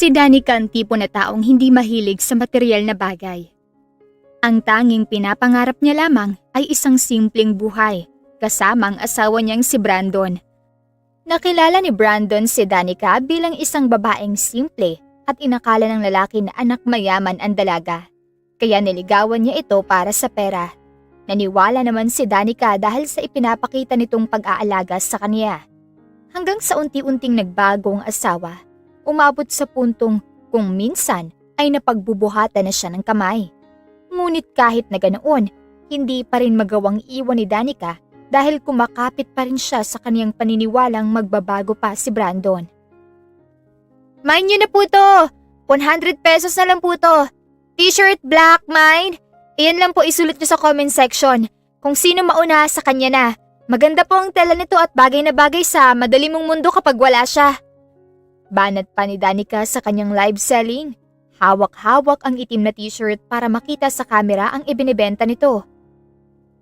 Si Danica ang tipo na taong hindi mahilig sa material na bagay. Ang tanging pinapangarap niya lamang ay isang simpleng buhay, kasama ang asawa niyang si Brandon. Nakilala ni Brandon si Danica bilang isang babaeng simple at inakala ng lalaki na anak mayaman ang dalaga. Kaya niligawan niya ito para sa pera. Naniwala naman si Danica dahil sa ipinapakita nitong pag-aalaga sa kanya. Hanggang sa unti-unting nagbago ang asawa, umabot sa puntong kung minsan ay napagbubuhatan na siya ng kamay. Ngunit kahit na ganoon, hindi pa rin magawang iwan ni Danica dahil kumakapit pa rin siya sa kaniyang paniniwalang magbabago pa si Brandon. Mine nyo na po to! 100 pesos na lang po to! T-shirt black, mine! Iyan lang po isulat nyo sa comment section kung sino mauna sa kanya na. Maganda po ang tela nito at bagay na bagay sa madali mong mundo kapag wala siya. Banat pa ni Danica sa kanyang live selling. Hawak-hawak ang itim na t-shirt para makita sa kamera ang ibinibenta nito.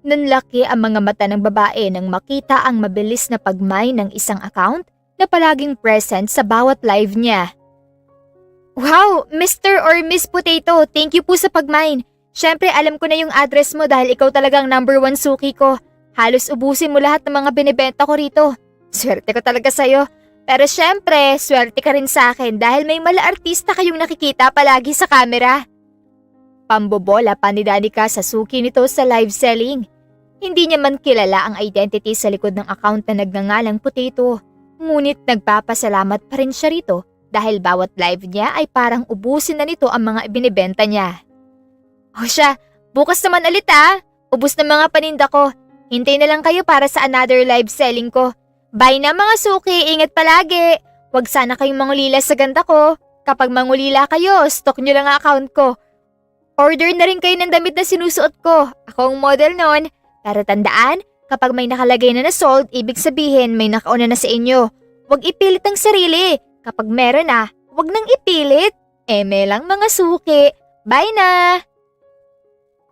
Nanlaki ang mga mata ng babae nang makita ang mabilis na pag-mine ng isang account na palaging present sa bawat live niya. Wow, Mr. or Miss Potato, thank you po sa pag-mine. Syempre alam ko na yung address mo dahil ikaw talagang #1 suki ko. Halos ubusin mo lahat ng mga binibenta ko rito. Swerte ko talaga sa'yo. Pero syempre, swerte ka rin sa akin dahil may mala artista kayong nakikita palagi sa camera. Pambobola pa ni Danica sa suki nito sa live selling. Hindi niya man kilala ang identity sa likod ng account na nagngangalang Potato. Ngunit nagpapasalamat pa rin siya rito dahil bawat live niya ay parang ubusin na nito ang mga ibinibenta niya. O siya, bukas naman ulit Ubus na mga paninda ko. Hintay na lang kayo para sa another live selling ko. Bye na mga suki, ingat palagi. Huwag sana kayong mangulila sa ganda ko. Kapag mangulila kayo, stock nyo lang ang account ko. Order na rin kayo ng damit na sinusuot ko. Ako ang model nun. Pero tandaan, kapag may nakalagay na sold, ibig sabihin may nakauna na sa inyo. Huwag ipilit ang sarili. Kapag meron huwag nang ipilit. Eme lang mga suki. Bye na!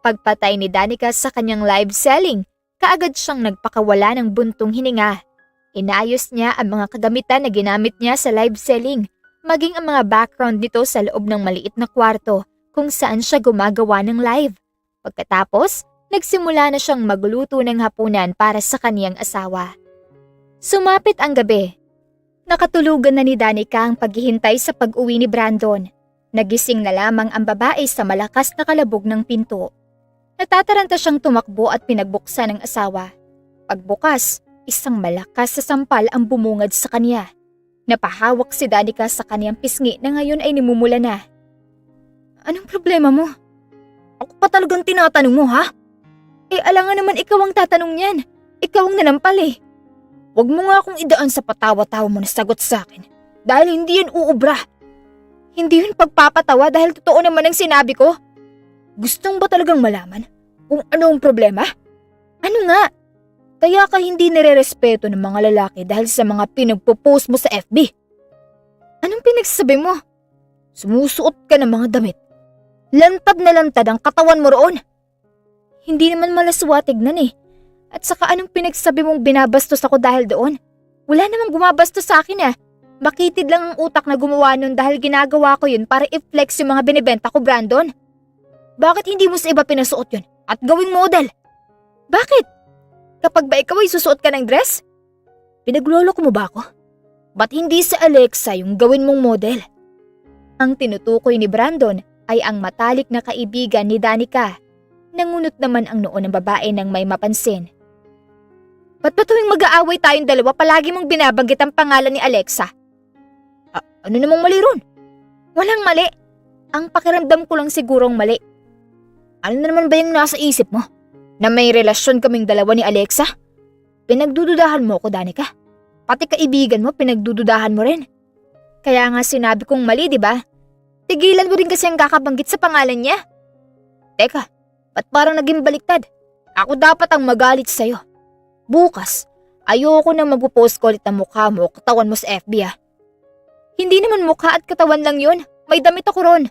Pagpatay ni Danica sa kanyang live selling, kaagad siyang nagpakawala ng buntong hininga. Inayos niya ang mga kagamitan na ginamit niya sa live selling, maging ang mga background nito sa loob ng maliit na kwarto kung saan siya gumagawa ng live. Pagkatapos, nagsimula na siyang magluto ng hapunan para sa kaniyang asawa. Sumapit ang gabi. Nakatulugan na ni Danica ang paghihintay sa pag-uwi ni Brandon. Nagising na lamang ang babae sa malakas na kalabog ng pinto. Natataranta siyang tumakbo at pinagbuksan ng asawa. Pagbukas, isang malakas sa sampal ang bumungad sa kanya. Napahawak si Danica sa kaniyang pisngi na ngayon ay nimumula na. Anong problema mo? Ako pa talagang tinatanong mo alangan naman ikaw ang tatanong niyan. Ikaw ang nanampal Huwag mo nga akong idaan sa patawa-tawa mo na sagot sa akin. Dahil hindi yun uubra. Hindi yun pagpapatawa dahil totoo naman ang sinabi ko. Gustong ba talagang malaman kung ano ang problema? Ano nga? Kaya ka hindi nire-respeto ng mga lalaki dahil sa mga pinagpo-post mo sa FB. Anong pinagsasabi mo? Sumusuot ka ng mga damit. Lantad na lantad ang katawan mo roon. Hindi naman malaswa tignan At saka anong pinagsasabi mong binabastos ako dahil doon? Wala namang bumabastos sa akin Makitid lang ang utak na gumawa nun dahil ginagawa ko yun para i-flex yung mga binibenta ko, Brandon. Bakit hindi mo sa iba pinasuot yun at gawing model? Bakit? Kapag ba ikaw ay susuot ka ng dress? Pinagloloko mo ba ako? Ba't hindi sa Alexa yung gawin mong model? Ang tinutukoy ni Brandon ay ang matalik na kaibigan ni Danica. Nangunot naman ang noo ng babae nang may mapansin. Ba't ba tuwing mag-aaway tayong dalawa palagi mong binabanggit ang pangalan ni Alexa? Ano namang mali ron? Walang mali. Ang pakiramdam ko lang sigurong mali. Ano na naman ba yung nasa isip mo? Na may relasyon kaming dalawa ni Alexa? Pinagdududahan mo ko, Danica. Pati kaibigan mo, pinagdududahan mo rin. Kaya nga sinabi kong mali, di ba? Tigilan mo rin kasi ang kakabanggit sa pangalan niya. Teka, ba't parang naging baliktad? Ako dapat ang magalit sa'yo. Bukas, ayoko na magpo-post ko ulit ng mukha mo o katawan mo sa FB Hindi naman mukha at katawan lang yun. May damit ako ron.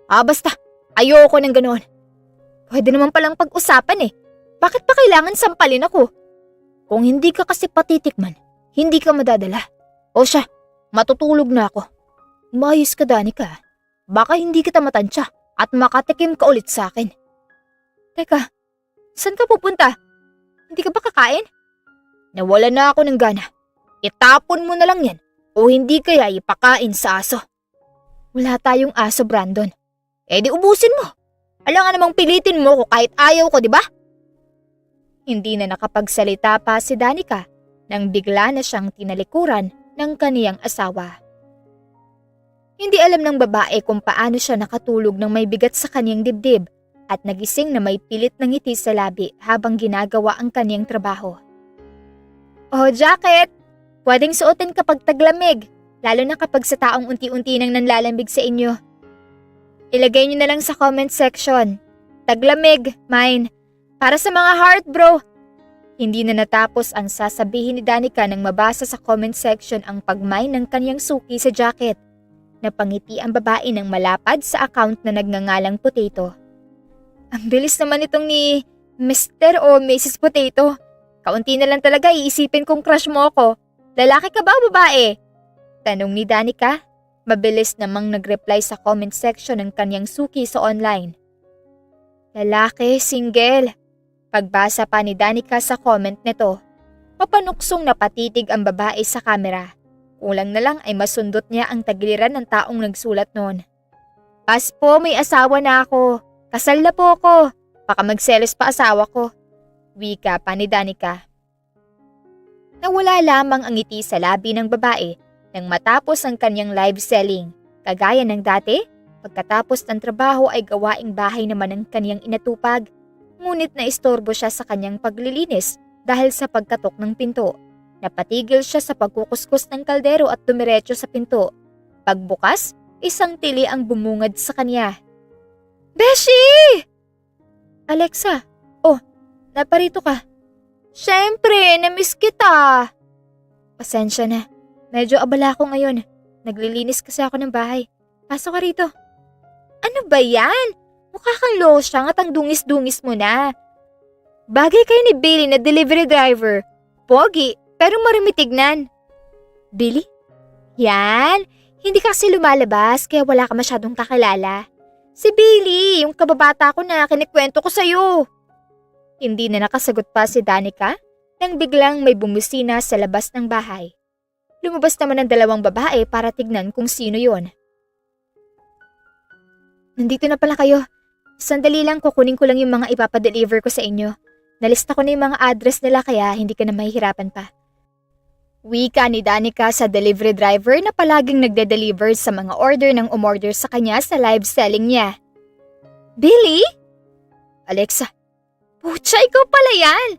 Basta, ayoko ng ganoon. Pwede naman palang pag-usapan Bakit pa kailangan sampalin ako? Kung hindi ka kasi patitikman, hindi ka madadala. O siya, matutulog na ako. Umayos ka, Danica. Baka hindi kita matansya at makatikim ka ulit sa akin. Teka, saan ka pupunta? Hindi ka ba kakain? Nawala na ako ng gana. Itapon mo na lang yan o hindi kaya ipakain sa aso. Wala tayong aso, Brandon. Eh di ubusin mo. Alam nga namang pilitin mo ko kahit ayaw ko, di ba? Hindi na nakapagsalita pa si Danica nang bigla na siyang tinalikuran ng kaniyang asawa. Hindi alam ng babae kung paano siya nakatulog ng may bigat sa kaniyang dibdib at nagising na may pilit na ngiti sa labi habang ginagawa ang kaniyang trabaho. Oh, jacket! Pwedeng suotin kapag taglamig, lalo na kapag sa taong unti-unti nang nanlalamig sa inyo. Ilagay niyo na lang sa comment section. Taglamig, mine. Para sa mga heart, bro. Hindi na natapos ang sasabihin ni Danica nang mabasa sa comment section ang pag-mine ng kaniyang suki sa jacket. Napangiti ang babae ng malapad sa account na nagngangalang Potato. Ang bilis naman itong ni Mr. o Mrs. Potato. Kaunti na lang talaga iisipin kong crush mo ako. Lalaki ka ba o babae? Tanong ni Danica. Mabilis namang nag-reply sa comment section ng kanyang suki sa online. Lalaki, single. Pagbasa pa ni Danica sa comment nito, mapanuksong napatitig ang babae sa kamera. Kulang na lang ay masundot niya ang tagiliran ng taong nagsulat noon. Pas po, may asawa na ako. Kasal na po ako. Baka magselos pa asawa ko. Wika pa ni Danica. Nawala lamang ang ngiti sa labi ng babae nang matapos ang kanyang live selling. Kagaya ng dati, pagkatapos ng trabaho ay gawaing bahay naman ang kanyang inatupag. Ngunit naistorbo siya sa kanyang paglilinis dahil sa pagkatok ng pinto. Napatigil siya sa pagkukuskus ng kaldero at dumiretso sa pinto. Pagbukas, isang tili ang bumungad sa kanya. Beshi! Alexa, oh, naparito ka. Siyempre, namiss kita. Pasensya na. Medyo abala ako ngayon. Naglilinis kasi ako ng bahay. Pasok ka rito. Ano ba yan? Mukha kang losyang at ang dungis-dungis mo na. Bagay kayo ni Billy na delivery driver. Pogi, pero marimitignan. Billy? Yan. Hindi ka kasi lumalabas kaya wala ka masyadong kakilala. Si Billy, yung kababata ko na kinikwento ko sa'yo. Hindi na nakasagot pa si Danica nang biglang may bumusina sa labas ng bahay. Lumabas naman ang dalawang babae para tignan kung sino yon. Nandito na pala kayo. Sandali lang kukunin ko lang yung mga ipapadeliver ko sa inyo. Nalista ko na yung mga address nila kaya hindi ka na mahihirapan pa. Wika ni Danica sa delivery driver na palaging nagde-deliver sa mga order ng umorder sa kanya sa live selling niya. Billy? Alexa. Pucha, ikaw pala yan.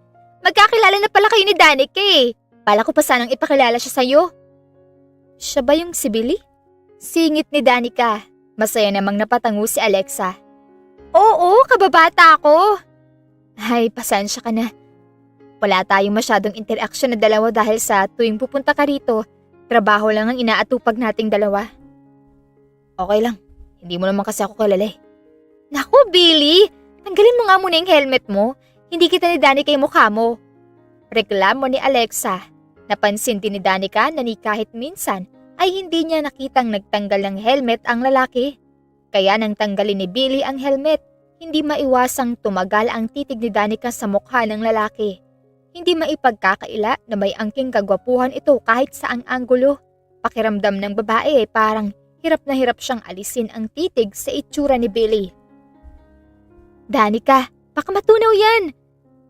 Magkakilala na pala kayo ni Danica eh. Pala ko pa sanang ipakilala siya sa'yo. Siya ba yung si Billy? Singit ni Danica. Masaya namang napatango si Alexa. Oo, kababata ako. Ay, pasensya ka na. Wala tayong masyadong interaksyon na dalawa dahil sa tuwing pupunta ka rito, trabaho lang ang inaatupag nating dalawa. Okay lang, hindi mo naman kasi ako kilala eh. Naku, Billy! Tanggalin mo nga muna yung helmet mo. Hindi kita ni Danica yung mukha mo. Reklamo ni Alexa. Napansin din ni Danica na ni kahit minsan ay hindi niya nakitang nagtanggal ng helmet ang lalaki. Kaya nang tanggalin ni Billy ang helmet, hindi maiwasang tumagal ang titig ni Danica sa mukha ng lalaki. Hindi maipagkakaila na may angking kagwapuhan ito kahit saang anggulo. Pakiramdam ng babae parang hirap na hirap siyang alisin ang titig sa itsura ni Billy. Danica, baka matunaw yan.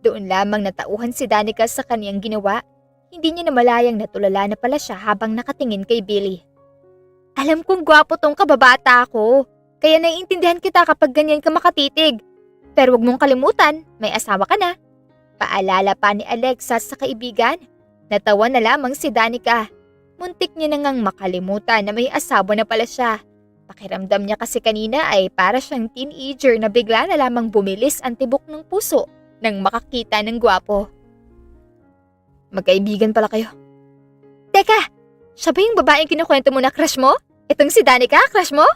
Doon lamang natauhan si Danica sa kaniyang ginawa. Hindi niya namalayang natulala na pala siya habang nakatingin kay Billy. Alam kong gwapo tong kababata ko, kaya naiintindihan kita kapag ganyan ka makatitig. Pero wag mong kalimutan, may asawa ka na. Paalala pa ni Alexa sa kaibigan. Natawa na lamang si Danica. Muntik niya na ngang makalimutan na may asawa na pala siya. Pakiramdam niya kasi kanina ay para siyang teenager na bigla na lamang bumilis ang tibok ng puso nang makakita ng gwapo. Magkaibigan pala kayo. Teka, siya ba yung babaeng kinukwento mo na crush mo? Itong si Danica, crush mo?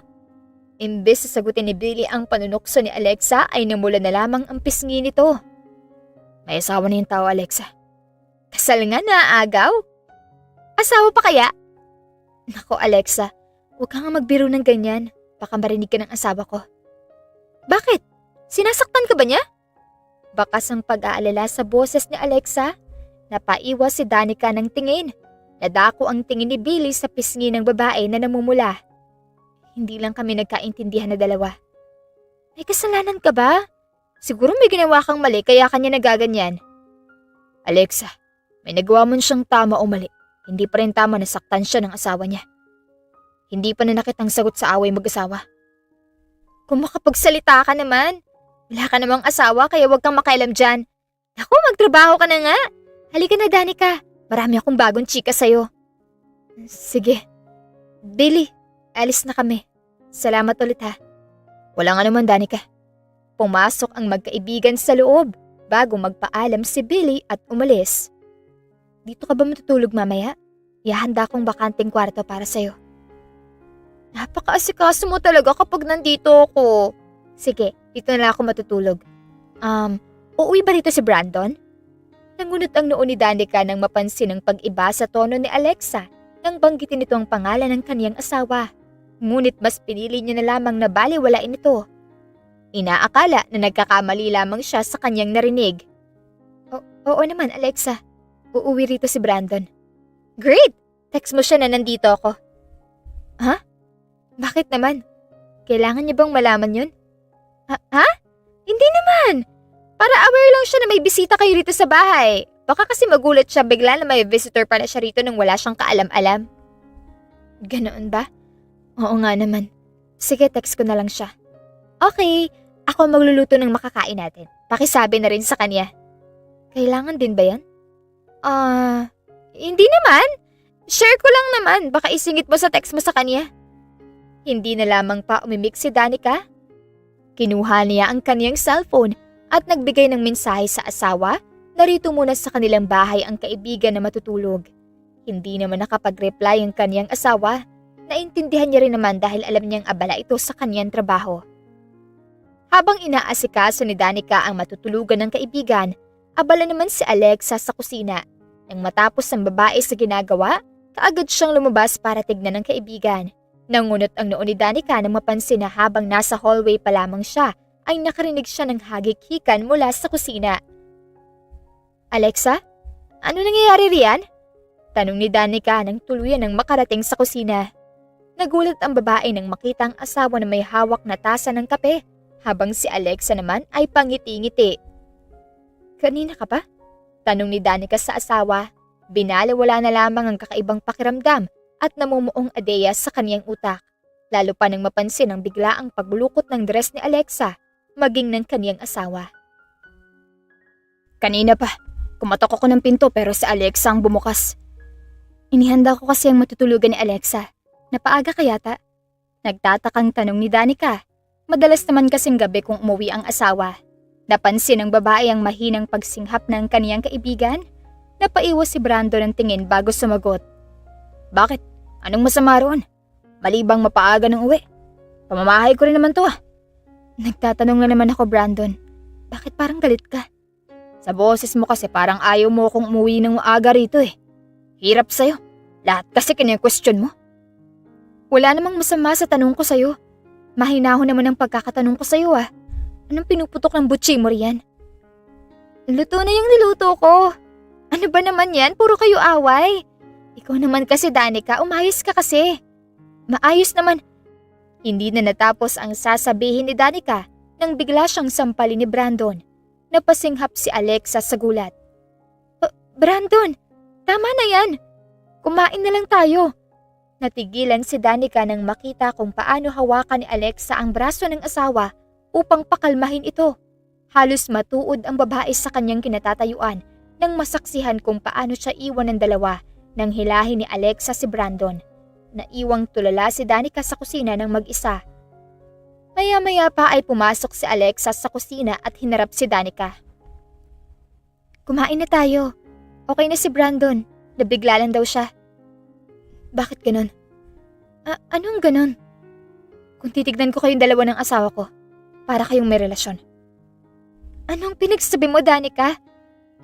Imbes sa sagutin ni Billy ang panunukso ni Alexa ay namula na lamang ang pisngi nito. May asawa na yung tao, Alexa. Kasal nga na, agaw. Asawa pa kaya? Nako, Alexa, Huwag ka nga magbiro ng ganyan. Baka marinig ka ng asawa ko. Bakit? Sinasaktan ka ba niya? Bakas ang pag-aalala sa boses ni Alexa. Napaiwas si Danica ng tingin. Nadako ang tingin ni Billy sa pisngi ng babae na namumula. Hindi lang kami nagkaintindihan na dalawa. May kasalanan ka ba? Siguro may ginawa kang mali kaya kanya nagaganyan. Alexa, may nagawa man siyang tama o mali. Hindi pa rin tama na saktan siya ng asawa niya. Hindi pa nanakit ang sagot sa away mag-asawa. Kung makapagsalita ka naman. Wala ka namang asawa kaya huwag kang makialam dyan. Naku, magtrabaho ka na nga. Halika na, Danica. Marami akong bagong chika sa'yo. Sige. Billy, alis na kami. Salamat ulit ha. Wala nga naman, Danica. Pumasok ang magkaibigan sa loob bago magpaalam si Billy at umalis. Dito ka ba matutulog mamaya? Ihahanda kong bakanting kwarto para sa'yo. Napaka-asikaso mo talaga kapag nandito ako. Sige, dito na lang ako matutulog. Uuwi ba dito si Brandon? Nangunot ang noo ni Danica nang mapansin ang pag-iba sa tono ni Alexa nang banggitin ito ang pangalan ng kaniyang asawa. Ngunit mas pinili niya na lamang na baliwalain ito. Inaakala na nagkakamali lamang siya sa kanyang narinig. Oo naman, Alexa. Uuwi rito si Brandon. Great! Text mo siya na nandito ako. Ha? Bakit naman? Kailangan niya bang malaman yun? Ha? Hindi naman! Para aware lang siya na may bisita kayo rito sa bahay. Baka kasi magulat siya bigla na may visitor pala siya rito nang wala siyang kaalam-alam. Ganoon ba? Oo nga naman. Sige, text ko na lang siya. Okay, ako magluluto ng makakain natin. Pakisabi na rin sa kanya. Kailangan din ba yan? Hindi naman. Share ko lang naman. Baka isingit mo sa text mo sa kanya. Hindi na lamang pa umimik si Danica. Kinuha niya ang kaniyang cellphone at nagbigay ng mensahe sa asawa na rito muna sa kanilang bahay ang kaibigan na matutulog. Hindi naman nakapag-reply ang kaniyang asawa. Naintindihan niya rin naman dahil alam niyang abala ito sa kaniyang trabaho. Habang inaasikaso ni Danica ang matutulugan ng kaibigan, abala naman si Alexa sa kusina. Nang matapos ang babae sa ginagawa, kaagad siyang lumabas para tignan ng kaibigan. Nangunot ang noo ni Danica nang mapansin na habang nasa hallway pa lamang siya, ay nakarinig siya ng hagik-hikan mula sa kusina. Alexa, ano nangyayari riyan? Tanong ni Danica nang tuluyan ng makarating sa kusina. Nagulat ang babae nang makita ang asawa na may hawak na tasa ng kape, habang si Alexa naman ay pangiti-ngiti. Kanina ka pa? Tanong ni Danica sa asawa. Binaliwala na lamang ang kakaibang pakiramdam at namumuong adeya sa kaniyang utak. Lalo pa nang mapansin ang biglaang pagbulukot ng dress ni Alexa, maging ng kaniyang asawa. Kanina pa, kumatok ako ng pinto pero si Alexa ang bumukas. Inihanda ko kasi ang matutulugan ni Alexa. Napaaga ka yata? Nagtatakang tanong ni Danica. Madalas naman kasing gabi kung umuwi ang asawa. Napansin ng babae ang mahinang pagsinghap ng kaniyang kaibigan. Napaiwas si Brandon ng tingin bago sumagot. Bakit? Anong masama roon? Mali bang mapaaga ng uwi? Pamamahay ko rin naman to ah. Nagtatanong na naman ako, Brandon. Bakit parang galit ka? Sa boses mo kasi parang ayaw mo kung umuwi ng maaga rito eh. Hirap sa'yo. Lahat kasi kine-question mo. Wala namang masama sa tanong ko sa'yo. Mahinahon naman ang pagkakatanong ko sa'yo ah. Anong pinuputok ng butsi mo riyan? Luto na yung niluto ko. Ano ba naman yan? Puro kayo away. Ikaw naman kasi, Danica, umayos ka kasi. Maayos naman. Hindi na natapos ang sasabihin ni Danica nang bigla siyang sampalin ni Brandon. Napasinghap si Alexa sa gulat. Brandon, tama na yan. Kumain na lang tayo. Natigilan si Danica nang makita kung paano hawakan ni Alexa ang braso ng asawa upang pakalmahin ito. Halos matuod ang babae sa kanyang kinatatayuan nang masaksihan kung paano siya iwan ng dalawa nang hilahin ni Alexa si Brandon. Naiwang tulala si Danica sa kusina ng mag-isa. Maya-maya pa ay pumasok si Alexa sa kusina at hinarap si Danica. Kumain na tayo. Okay na si Brandon. Nabigla lang daw siya. Bakit ganon? Anong ganon? Kung titignan ko kayong dalawa ng asawa ko, para kayong may relasyon. Anong pinagsabi mo, Danica?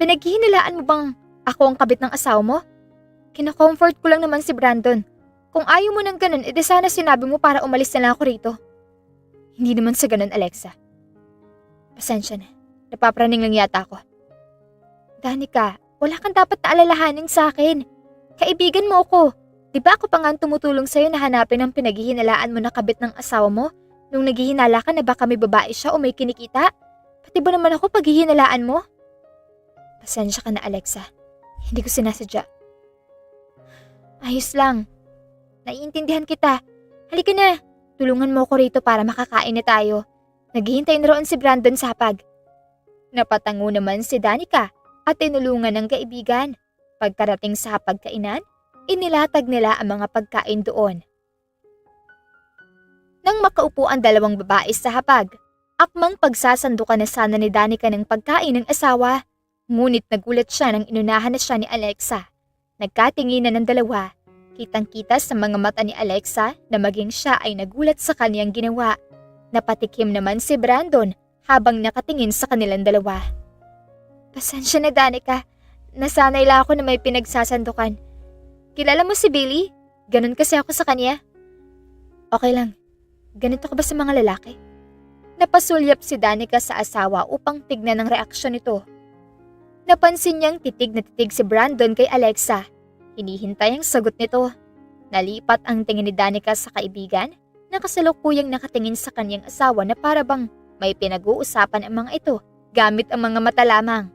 Pinaghihinalaan mo bang ako ang kabit ng asawa mo? Kina-comfort ko lang naman si Brandon. Kung ayaw mo ng ganun, edi sana sinabi mo para umalis na lang ako rito. Hindi naman sa ganun, Alexa. Pasensya na. Napapraning lang yata ako. Danica, wala kang dapat na alalahanin sa akin. Kaibigan mo ako. Diba ako pa nga ang tumutulong sa'yo na hanapin ang pinaghihinalaan mo na kabit ng asawa mo nung naghihinala ka na baka may babae siya o may kinikita? Pati ba naman ako paghihinalaan mo? Pasensya ka na, Alexa. Hindi ko sinasadya. Ayos lang. Naiintindihan kita. Halika na. Tulungan mo ako rito para makakain na tayo. Naghihintay na roon si Brandon sa hapag. Napatango naman si Danica at tinulungan ng kaibigan. Pagkarating sa hapagkainan, inilatag nila ang mga pagkain doon. Nang makaupo ang dalawang babae sa hapag, akmang pagsasandukan na sana ni Danica ng pagkain ng asawa. Ngunit nagulat siya nang inunahan na siya ni Alexa. Nagkatinginan ng dalawa. Kitang-kita sa mga mata ni Alexa na maging siya ay nagulat sa kaniyang ginawa. Napatikim naman si Brandon habang nakatingin sa kanilang dalawa. Pasensya na, Danica. Nasanay lang ako na may pinagsasandukan. Kilala mo si Billy? Ganon kasi ako sa kanya. Okay lang. Ganito ka ba sa mga lalaki? Napasulyap si Danica sa asawa upang tignan ang reaksyon nito. Napansin niyang titig na titig si Brandon kay Alexa. Hinihintay ang sagot nito. Nalipat ang tingin ni Danica sa kaibigan na kasalukuyang nakatingin sa kanyang asawa na para bang may pinag-uusapan ang mga ito gamit ang mga mata lamang.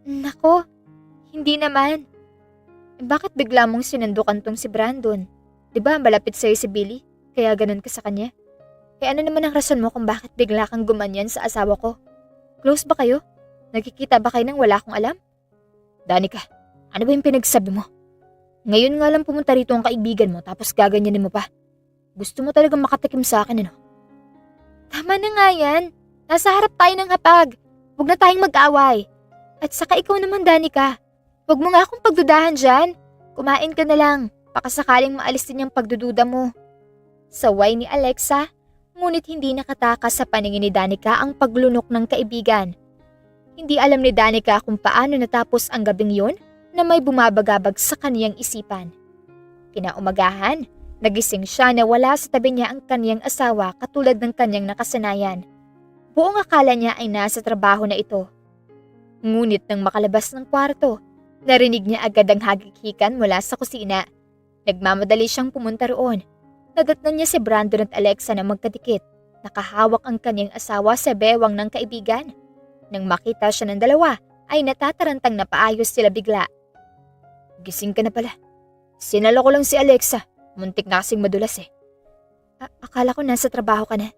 Nako, hindi naman. Bakit bigla mong sinandukan tong si Brandon? Diba malapit sa'yo si Billy? Kaya ganun ka sa kanya? Eh ano naman ang rason mo kung bakit bigla kang gumanyan sa asawa ko? Close ba kayo? Nagkikita ba kayo nang wala akong alam? Danica, ano ba yung pinagsabi mo? Ngayon nga lang pumunta rito ang kaibigan mo tapos gaganyanin mo pa. Gusto mo talagang makatikim sa akin, ano? Tama na nga yan. Nasa harap tayo ng hapag. Huwag na tayong mag-away. At saka ikaw naman, Danica. Huwag mo nga akong pagdudahan dyan. Kumain ka na lang. Baka sakaling maalis din yung pagdududa mo. Saway ni Alexa, ngunit hindi nakatakas sa paningin ni Danica ang paglunok ng kaibigan. Hindi alam ni Danica kung paano natapos ang gabing yun na may bumabagabag sa kaniyang isipan. Kinaumagahan, nagising siya na wala sa tabi niya ang kaniyang asawa katulad ng kaniyang nakasanayan. Buong akala niya ay nasa trabaho na ito. Ngunit nang makalabas ng kwarto, narinig niya agad ang hagikhikan mula sa kusina. Nagmamadali siyang pumunta roon. Nadatnan niya si Brandon at Alexa na magkadikit. Nakahawak ang kaniyang asawa sa bewang ng kaibigan. Nang makita siya ng dalawa, ay natatarantang na paayos sila bigla. Gising ka na pala. Sinala ko lang si Alexa. Muntik na kasing madulas eh. Akala ko nasa trabaho ka na.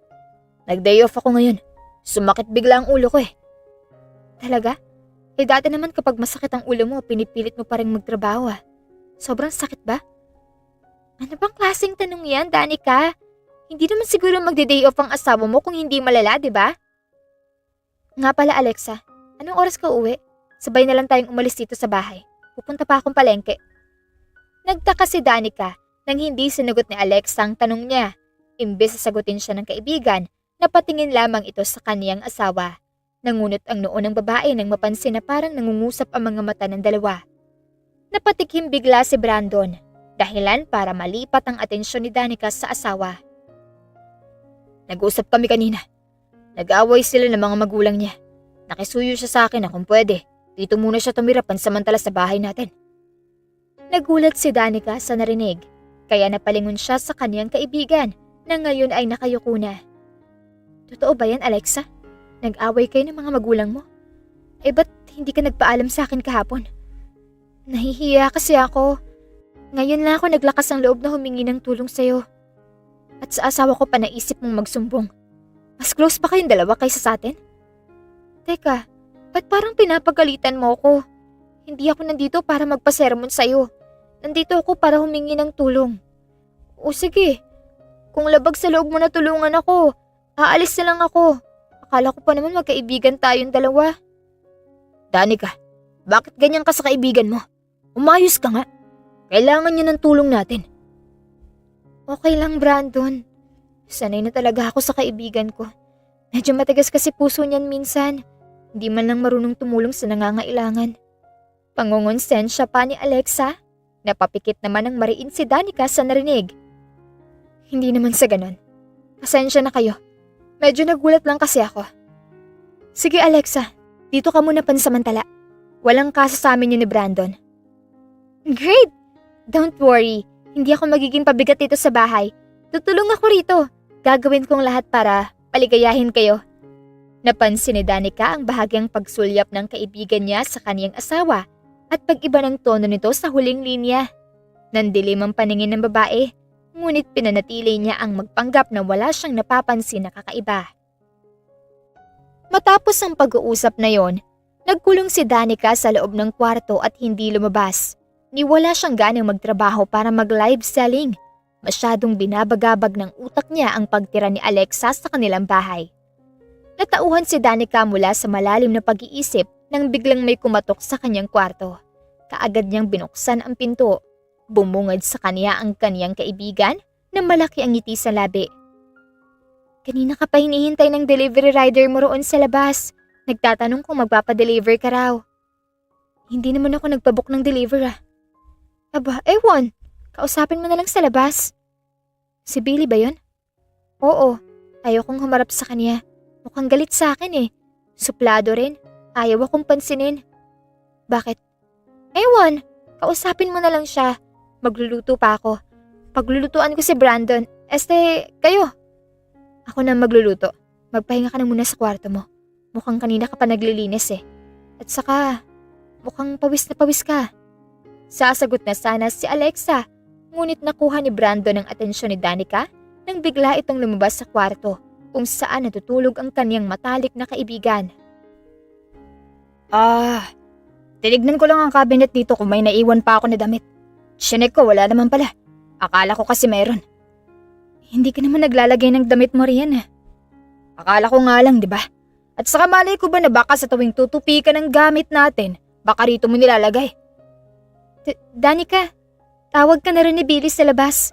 Nag-day off ako ngayon. Sumakit bigla ang ulo ko eh. Talaga? Eh dati naman kapag masakit ang ulo mo, pinipilit mo pa rin magtrabaho ah. Sobrang sakit ba? Ano bang klaseng tanong yan, Danica? Hindi naman siguro magde-day off ang asawa mo kung hindi malala, di ba? Nga pala, Alexa, anong oras ka uwi? Sabay na lang tayong umalis dito sa bahay. Pupunta pa akong palengke. Nagtaka si Danica nang hindi sinagot ni Alexa ang tanong niya. Imbes sa sagutin siya ng kaibigan, napatingin lamang ito sa kaniyang asawa. Nangunot ang noo ng babae nang mapansin na parang nangungusap ang mga mata ng dalawa. Napatikim bigla si Brandon, dahilan para malipat ang atensyon ni Danica sa asawa. Nag-usap kami kanina. Nag-away sila ng mga magulang niya. Nakisuyo siya sa akin na kung pwede, dito muna siya tumira pansamantala sa bahay natin. Nagulat si Danica sa narinig, kaya napalingon siya sa kaniyang kaibigan na ngayon ay nakayuko na. Totoo ba yan, Alexa? Nag-away kayo ng mga magulang mo? Eh ba't hindi ka nagpaalam sa akin kahapon? Nahihiya kasi ako. Ngayon lang ako naglakas ang loob na humingi ng tulong sa'yo. At sa asawa ko pa naisip mong magsumbong. Mas close pa kayong dalawa kaysa sa atin? Teka, ba't parang pinapagalitan mo ako? Hindi ako nandito para magpasermon sa'yo. Nandito ako para humingi ng tulong. O sige, kung labag sa loob mo na tulungan ako, aalis na lang ako. Akala ko pa naman magkaibigan tayong dalawa. Danica, bakit ganyan ka sa kaibigan mo? Umayos ka nga. Kailangan niya ng tulong natin. Okay lang, Brandon. Sanay na talaga ako sa kaibigan ko. Medyo matigas kasi puso niyan minsan. Hindi man lang marunong tumulong sa nangangailangan. Pangungonsensya pa ni Alexa. Napapikit naman ng mariin si Danica sa narinig. Hindi naman sa ganon. Pasensya na kayo. Medyo nagulat lang kasi ako. Sige Alexa, dito ka muna pansamantala. Walang kaso sa amin yun ni Brandon. Great! Don't worry, hindi ako magiging pabigat dito sa bahay. Tutulong ako rito. Gagawin kong lahat para paligayahin kayo. Napansin ni Danica ang bahagyang pagsulyap ng kaibigan niya sa kaniyang asawa at pag-iba ng tono nito sa huling linya. Nandilim ang paningin ng babae, ngunit pinanatili niya ang magpanggap na wala siyang napapansin na kakaiba. Matapos ang pag-uusap na yon, nagkulong si Danica sa loob ng kwarto at hindi lumabas. Wala siyang ganang magtrabaho para mag-live selling. Masyadong binabagabag ng utak niya ang pagtira ni Alexa sa kanilang bahay. Natauhan si Danica mula sa malalim na pag-iisip nang biglang may kumatok sa kanyang kwarto. Kaagad niyang binuksan ang pinto. Bumungad sa kanya ang kaniyang kaibigan na malaki ang ngiti sa labi. Kanina ka pa hinihintay ng delivery rider mo roon sa labas. Nagtatanong kung magpapadeliver ka raw. Hindi naman ako nagpabook ng deliver ah. Aba, ewan. Kausapin mo na lang sa labas. Si Billy ba yun? Oo, ayokong humarap sa kanya. Mukhang galit sa akin eh. Suplado rin. Ayaw akong pansinin. Bakit? Ewan, kausapin mo na lang siya. Magluluto pa ako. Paglulutuan ko si Brandon. Kayo. Ako na magluluto. Magpahinga ka na muna sa kwarto mo. Mukhang kanina ka pa naglilinis eh. At saka, mukhang pawis na pawis ka. Sasagot na sana si Alexa, ngunit nakuha ni Brandon ang atensyon ni Danica nang bigla itong lumabas sa kwarto kung saan natutulog ang kaniyang matalik na kaibigan. Tinignan ko lang ang cabinet dito kung may naiwan pa ako na damit. Chinek ko, wala naman pala. Akala ko kasi meron. Hindi ka naman naglalagay ng damit mo riyan eh. Akala ko nga lang, di ba? At saka malay ko ba na baka sa tuwing tutupi ka ng gamit natin, baka rito mo nilalagay. Danica, tawag ka na rin ni Billy sa labas.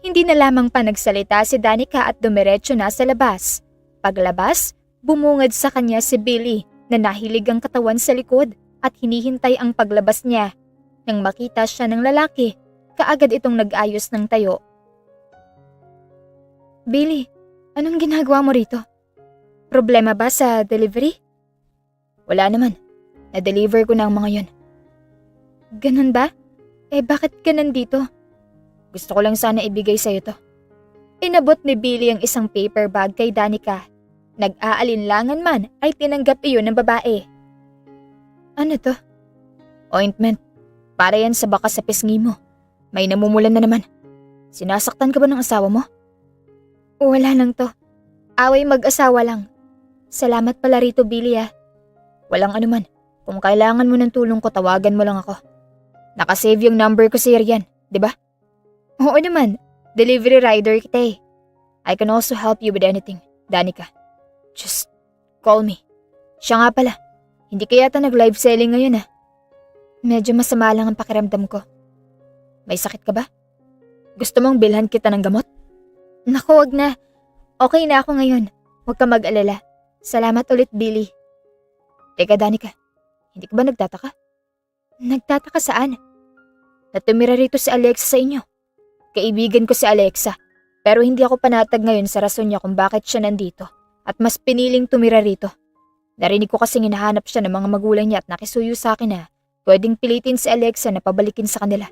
Hindi na lamang pa nagsalita si Danica at dumiretso na sa labas. Paglabas, bumungad sa kanya si Billy na nahilig ang katawan sa likod at hinihintay ang paglabas niya. Nang makita siya ng lalaki, kaagad itong nag-ayos ng tayo. Billy, anong ginagawa mo rito? Problema ba sa delivery? Wala naman. Na-deliver ko na ang mga yon. Ganun ba? Bakit ka nandito? Gusto ko lang sana ibigay sa'yo to. Inabot ni Billy ang isang paper bag kay Danica. Nag-aalinlangan man ay tinanggap iyon ng babae. Ano to? Ointment. Para yan sa baka sa pisngi mo. May namumulan na naman. Sinasaktan ka ba ng asawa mo? Wala lang to. Away mag-asawa lang. Salamat pala rito, Billy ah. Walang anuman. Kung kailangan mo ng tulong ko, tawagan mo lang ako. Nakasave yung number ko sa Rian, di ba? Oo naman. Delivery rider kita eh. I can also help you with anything, Danica. Just call me. Siya nga pala. Hindi kaya yata nag-live selling ngayon ah. Medyo masama lang ang pakiramdam ko. May sakit ka ba? Gusto mong bilhan kita ng gamot? Naku, wag na. Okay na ako ngayon. Huwag ka mag-alala. Salamat ulit, Billy. Teka, Danica. Hindi ka ba nagtataka? Nagtataka saan? Na tumira rito si Alexa sa inyo. Kaibigan ko si Alexa. Pero hindi ako panatag ngayon sa rason niya kung bakit siya nandito. At mas piniling tumira rito. Narinig ko kasing hinahanap siya ng mga magulang niya at nakisuyo sa akin na pwedeng pilitin si Alexa na pabalikin sa kanila.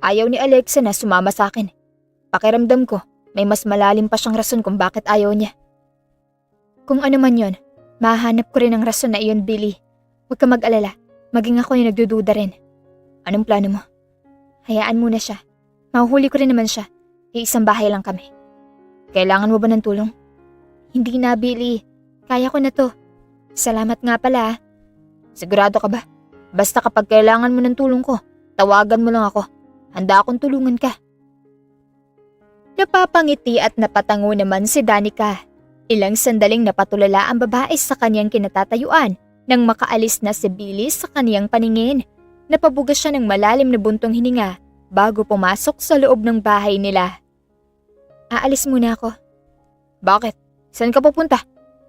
Ayaw ni Alexa na sumama sa akin. Pakiramdam ko, may mas malalim pa siyang rason kung bakit ayaw niya. Kung ano man yon, mahanap ko rin ang rason na iyon, Billy. Huwag ka mag-alala, maging ako yung nagdududa rin. Anong plano mo? Hayaan muna siya. Mahuhuli ko rin naman siya. Isang bahay lang kami. Kailangan mo ba ng tulong? Hindi na, Billy. Kaya ko na to. Salamat nga pala. Sigurado ka ba? Basta kapag kailangan mo ng tulong ko, tawagan mo lang ako. Handa akong tulungan ka. Napapangiti at napatango naman si Danica. Ilang sandaling napatulala ang babae sa kanyang kinatatayuan nang makaalis na si Billy sa kaniyang paningin. Napabugas siya ng malalim na buntong hininga bago pumasok sa loob ng bahay nila. Aalis muna ako. Bakit? Saan ka pupunta?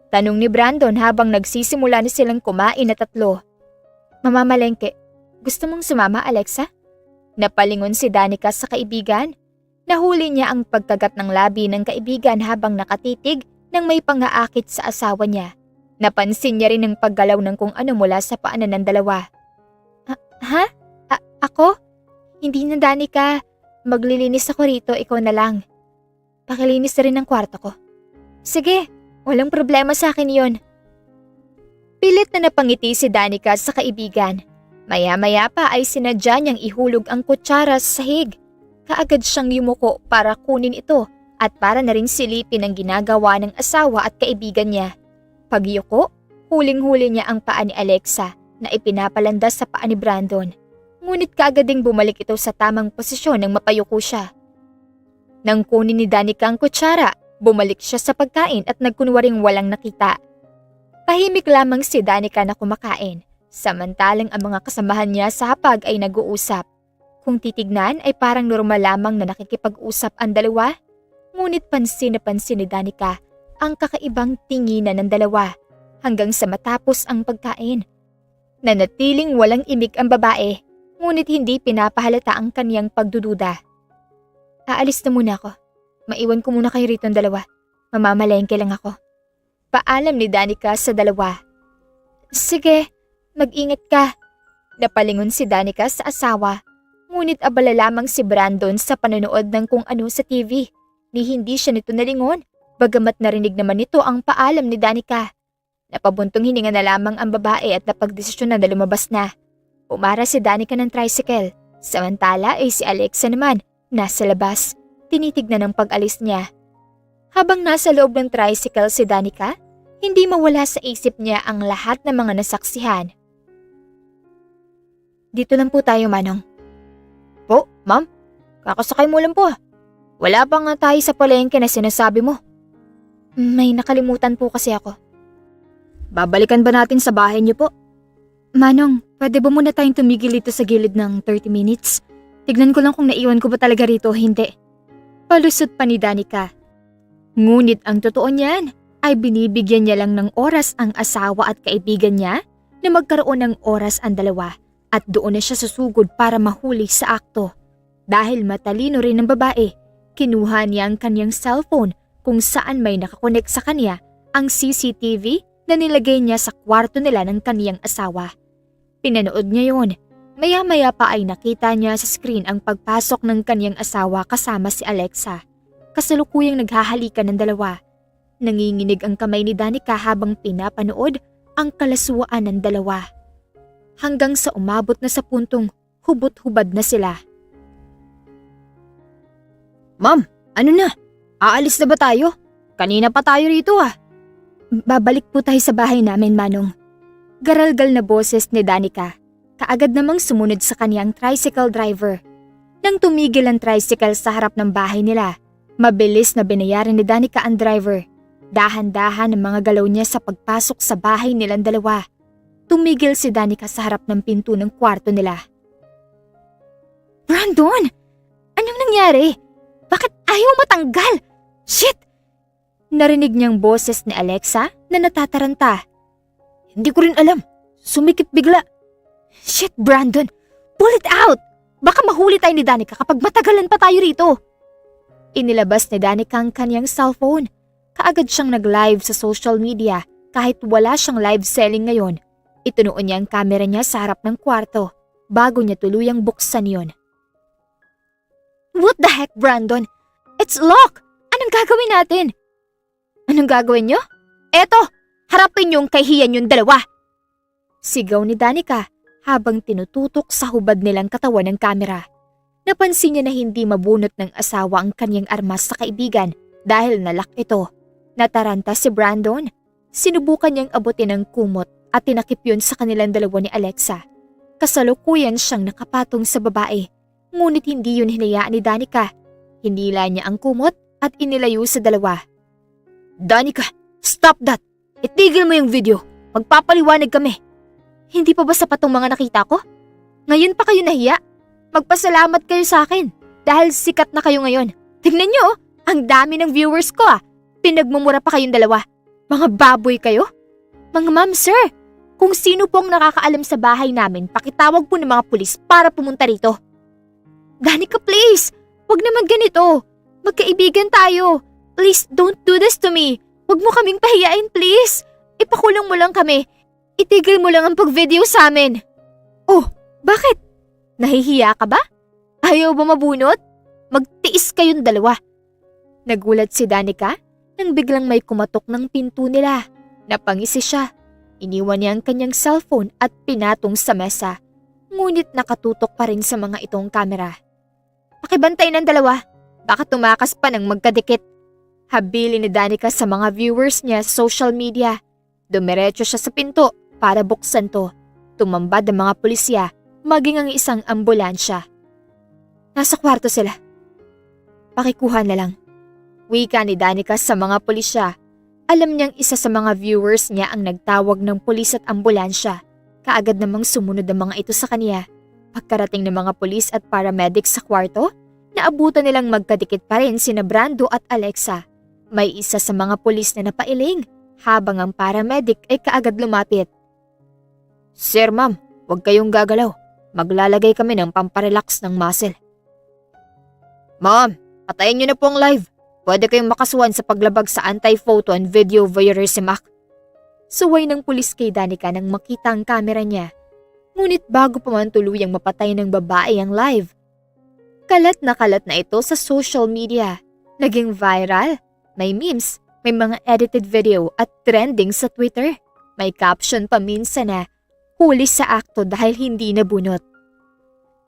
Tanong ni Brandon habang nagsisimula na silang kumain na tatlo. Mamamalengke. Gusto mong sumama, Alexa? Napalingon si Danica sa kaibigan. Nahuli niya ang pagkagat ng labi ng kaibigan habang nakatitig nang may pangaakit sa asawa niya. Napansin niya rin ang paggalaw ng kung ano mula sa paanan ng dalawa. Ha? Ako? Hindi na, Danica. Maglilinis ako rito, ikaw na lang. Pakilinis na rin ang kwarto ko. Sige, walang problema sa akin yon. Pilit na napangiti si Danica sa kaibigan. Maya-maya pa ay sinadya niyang ihulog ang kutsara sa sahig. Kaagad siyang yumuko para kunin ito at para na rin silipin ang ginagawa ng asawa at kaibigan niya. Pagyuko, huling-huli niya ang paa ni Alexa na ipinapalandas sa paa ni Brandon. Ngunit kaagad ding bumalik ito sa tamang posisyon nang mapayuko siya. Nang kunin ni Danica ang kutsara, bumalik siya sa pagkain at nagkunwaring walang nakita. Tahimik lamang si Danica na kumakain, samantalang ang mga kasamahan niya sa hapag ay nag-uusap. Kung titignan ay parang normal lamang na nakikipag-usap ang dalawa, ngunit pansin na pansin ni Danica ang kakaibang tinginan ng dalawa hanggang sa matapos ang pagkain. Nanatiling walang imik ang babae, ngunit hindi pinapahalata ang kaniyang pagdududa. Aalis na muna ako. Maiwan ko muna kayo rito ang dalawa. Mamamalengke lang ako. Paalam ni Danica sa dalawa. Sige, mag-ingat ka. Napalingon si Danica sa asawa. Ngunit abala lamang si Brandon sa panonood ng kung ano sa TV. Ni hindi siya nito nalingon, bagamat narinig naman nito ang paalam ni Danica. Napabuntong hininga na lamang ang babae at napagdesisyon na lumabas na. Umara si Danica ng tricycle, samantala ay si Alexa naman, nasa labas, tinitignan ang pag-alis niya. Habang nasa loob ng tricycle si Danica, hindi mawala sa isip niya ang lahat ng mga nasaksihan. Dito lang po tayo, Manong. Po, ma'am? Kakasakay mo lang po. Wala pa nga tayo sa palengke na sinasabi mo. May nakalimutan po kasi ako. Babalikan ba natin sa bahay niyo po? Manong, pwede ba muna tayong tumigil dito sa gilid ng 30 minutes? Tignan ko lang kung naiwan ko ba talaga rito o hindi. Palusot pa ni Danica. Ngunit ang totoo niyan ay binibigyan niya lang ng oras ang asawa at kaibigan niya na magkaroon ng oras ang dalawa at doon na siya susugod para mahuli sa akto. Dahil matalino rin ng babae, kinuha niya ang kanyang cellphone kung saan may nakakonek sa kanya ang CCTV na nilagay niya sa kwarto nila ng kaniyang asawa. Pinanood niya yun. Maya-maya pa ay nakita niya sa screen ang pagpasok ng kaniyang asawa kasama si Alexa. Kasalukuyang naghahalikan ng dalawa. Nanginginig ang kamay ni Danica habang pinapanood ang kalaswaan ng dalawa. Hanggang sa umabot na sa puntong hubot-hubad na sila. Ma'am, ano na? Aalis na ba tayo? Kanina pa tayo rito ah. Babalik po tayo sa bahay namin, Manong. Garalgal na boses ni Danica. Kaagad namang sumunod sa kaniyang tricycle driver. Nang tumigil ang tricycle sa harap ng bahay nila, mabilis na binayaran ni Danica ang driver. Dahan-dahan ang mga galaw niya sa pagpasok sa bahay nilang dalawa. Tumigil si Danica sa harap ng pinto ng kwarto nila. Brandon! Anong nangyari? Bakit ayaw matanggal? Shit! Narinig niyang boses ni Alexa na natataranta. Hindi ko rin alam. Sumikip bigla. Shit, Brandon! Pull it out! Baka mahuli tayo ni Danica kapag matagalan pa tayo rito. Inilabas ni Danica ang kanyang cellphone. Kaagad siyang nag-live sa social media kahit wala siyang live selling ngayon. Itunoon niya ang camera niya sa harap ng kwarto bago niya tuluyang buksan yon. What the heck, Brandon? It's locked! Anong gagawin natin? Anong gagawin niyo? Eto, harapin yung kahiyan yung dalawa! Sigaw ni Danica habang tinututok sa hubad nilang katawan ng kamera. Napansin niya na hindi mabunot ng asawa ang kanyang armas sa kaibigan dahil nalak ito. Nataranta si Brandon. Sinubukan niyang abutin ang kumot at tinakip yun sa kanilang dalawa ni Alexa. Kasalukuyan siyang nakapatong sa babae, ngunit hindi yun hinayaan ni Danica. Hinila niya ang kumot at inilayo sa dalawa. Danica, stop that! Itigil mo yung video. Magpapaliwanag kami. Hindi pa ba sapat ang mga nakita ko? Ngayon pa kayo nahiya? Magpasalamat kayo sa akin dahil sikat na kayo ngayon. Tignan niyo, ang dami ng viewers ko ah. Pinagmumura pa kayong dalawa. Mga baboy kayo? Mga ma'am, sir, kung sino pong nakakaalam sa bahay namin, pakitawag po ng mga pulis para pumunta rito. Danica, please! Wag naman ganito. Magkaibigan tayo. Please don't do this to me. Wag mo kaming pahiyain, please. Ipakulong mo lang kami. Itigil mo lang ang pag-video sa amin. Oh, bakit? Nahihiya ka ba? Ayaw ba mabunot? Magtiis kayong dalawa. Nagulat si Danica nang biglang may kumatok ng pinto nila. Napangisi siya. Iniwan niya ang kanyang cellphone at pinatong sa mesa. Ngunit nakatutok pa rin sa mga itong kamera. Pakibantay ng dalawa. Baka tumakas pa ng magkadikit. Habili ni Danica sa mga viewers niya sa social media. Dumiretso siya sa pinto para buksan to. Tumambad ang mga pulisya, maging ang isang ambulansya. Nasa kwarto sila. Pakikuha na lang. Wika ni Danica sa mga pulisya. Alam niyang isa sa mga viewers niya ang nagtawag ng pulis at ambulansya. Kaagad namang sumunod ang mga ito sa kanya. Pagkarating ng mga pulis at paramedics sa kwarto, naabutan nilang magkadikit pa rin sina Brando at Alexa. May isa sa mga pulis na napailing, habang ang paramedic ay kaagad lumapit. Sir, ma'am, huwag kayong gagalaw. Maglalagay kami ng pamparelax ng muscle. Ma'am, patayin niyo na po ang live. Pwede kayong makasuhan sa paglabag sa Anti-Photo and Video Voyeurism Act. Suway ng pulis kay Danica nang makita ang kamera niya. Ngunit bago pa man tuluyang mapatay ng babae ang live. Kalat na ito sa social media. Naging viral. May memes, may mga edited video at trending sa Twitter. May caption pa minsan na, huli sa akto dahil hindi nabunot.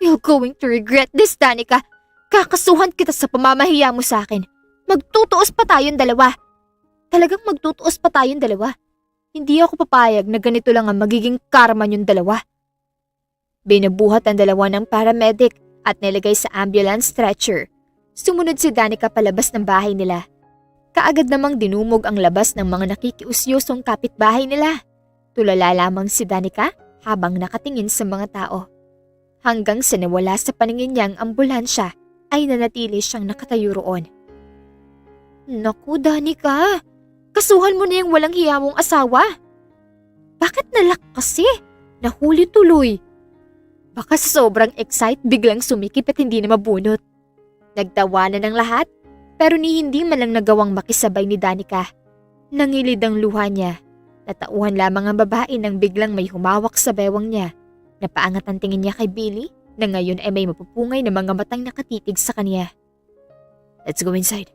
You're going to regret this, Danica. Kakasuhan kita sa pamamahiya mo sa akin. Magtutuos pa tayong dalawa. Talagang magtutuos pa tayong dalawa. Hindi ako papayag na ganito lang ang magiging karma niyong dalawa. Binubuhat ang dalawa ng paramedic at nilagay sa ambulance stretcher. Sumunod si Danica palabas ng bahay nila. Kaagad namang dinumog ang labas ng mga nakikiusyosong kapitbahay nila. Tulala lamang si Danica habang nakatingin sa mga tao. Hanggang sa nawala sa paningin niya ang ambulansya ay nanatili siyang nakatayo roon. Naku, Danica, kasuhan mo na yung walang hiya mong asawa. Bakit nalak kasi? Nahuli tuloy. Baka sa sobrang excite biglang sumikip at hindi na mabunot. Nagtawanan ng lahat pero ni hindi man lang nagawang makisabay ni Danica. Nangilid ang luha niya. Natauhan lamang ang babae nang biglang may humawak sa bewang niya. Napaangat ang tingin niya kay Billy na ngayon ay may mapupungay na mga matang nakatitig sa kanya. Let's go inside.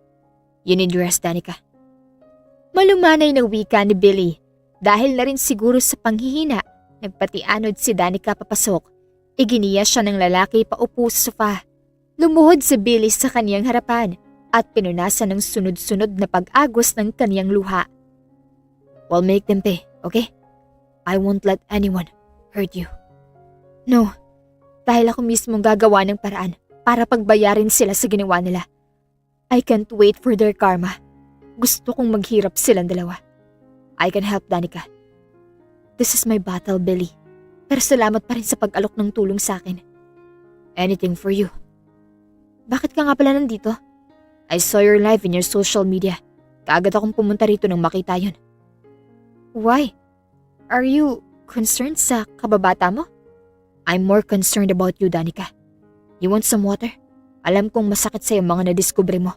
You need rest, Danica. Malumanay na wika ni Billy. Dahil na rin siguro sa panghihina, nagpatianod si Danica papasok. Iginiya siya ng lalaki paupo sa sofa. Lumuhod si Billy sa kaniyang harapan at pinunasan ng sunod-sunod na pag-agos ng kaniyang luha. We'll make them pay, okay? I won't let anyone hurt you. No, dahil ako mismo gagawa ng paraan para pagbayarin sila sa ginawa nila. I can't wait for their karma. Gusto kong maghirap silang dalawa. I can help, Danica. This is my battle, Billy. Pero salamat pa rin sa pag-alok ng tulong sa akin. Anything for you. Bakit ka nga pala nandito? I saw your live in your social media. Kaagad akong pumunta rito nang makita yun. Why? Are you concerned sa kababata mo? I'm more concerned about you, Danica. You want some water? Alam kong masakit sa'yo mga nadiskubre mo.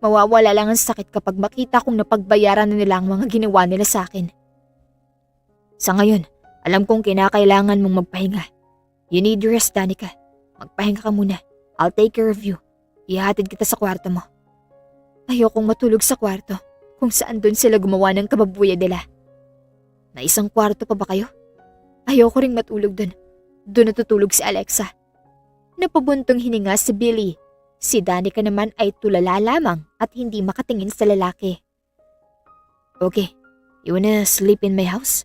Mawawala lang ang sakit kapag makita kong napagbayaran na nila ang mga ginawa nila sa akin. Sa ngayon, alam kong kinakailangan mong magpahinga. You need rest, Danica. Magpahinga ka muna. I'll take care of you. Ihatid kita sa kwarto mo. Ayokong matulog sa kwarto kung saan doon sila gumawa ng kababuya nila. Na isang kwarto pa ba kayo? Ayoko ring matulog doon. Doon natutulog si Alexa. Napabuntong hininga si Billy. Si Danica naman ay tulala lamang at hindi makatingin sa lalaki. Okay, you wanna sleep in my house?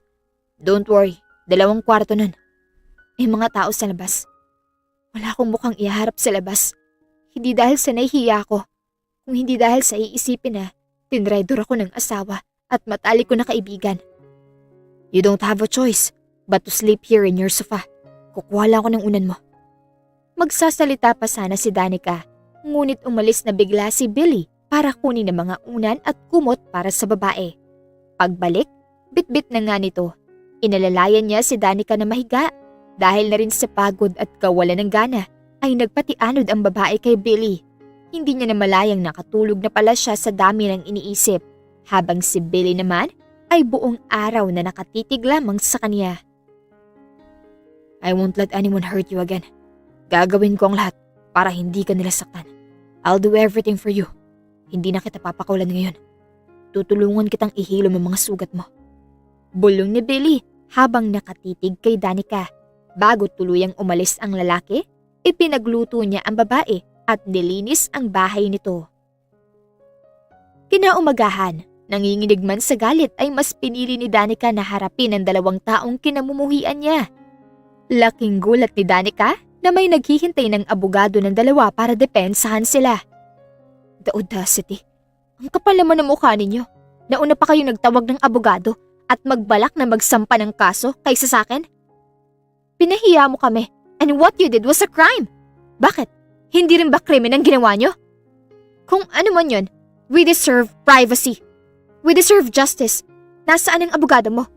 Don't worry, 2 kwarto nun. May mga tao sa labas. Wala akong mukhang iharap sa labas. Hindi dahil sa nahihiya ako, kung hindi dahil sa iisipin na tinraidor ako ng asawa at matalik ko na kaibigan. You don't have a choice but to sleep here in your sofa. Kukuha lang ako ng unan mo. Magsasalita pa sana si Danica, ngunit umalis na bigla si Billy para kunin ang mga unan at kumot para sa babae. Pagbalik, bitbit na nga nito. Inalalayan niya si Danica na mahiga dahil na rin sa pagod at kawalan ng gana ay nagpatianod ang babae kay Billy. Hindi niya namalayang nakatulog na pala siya sa dami ng iniisip, habang si Billy naman ay buong araw na nakatitig lamang sa kanya. I won't let anyone hurt you again. Gagawin ko ang lahat para hindi ka nila saktan. I'll do everything for you. Hindi na kita papakawalan ngayon. Tutulungan kitang ihilom ang mga sugat mo. Bulong ni Billy habang nakatitig kay Danica. Bago tuluyang umalis ang lalaki, ipinagluto niya ang babae at nilinis ang bahay nito. Kinaumagahan, nanginginig man sa galit ay mas pinili ni Danica na harapin ang 2 taong kinamumuhian niya. Laking gulat ni Danica na may naghihintay ng abogado ng 2 para depensahan sila. The audacity. Ang kapal naman ng mukha ninyo. Nauna pa kayo nagtawag ng abogado at magbalak na magsampa ng kaso kaysa sa akin? Pinahiya mo kami, and what you did was a crime. Bakit? Hindi rin ba krimen ang ginawa nyo? Kung ano man yun, we deserve privacy. We deserve justice. Nasaan ang abogado mo?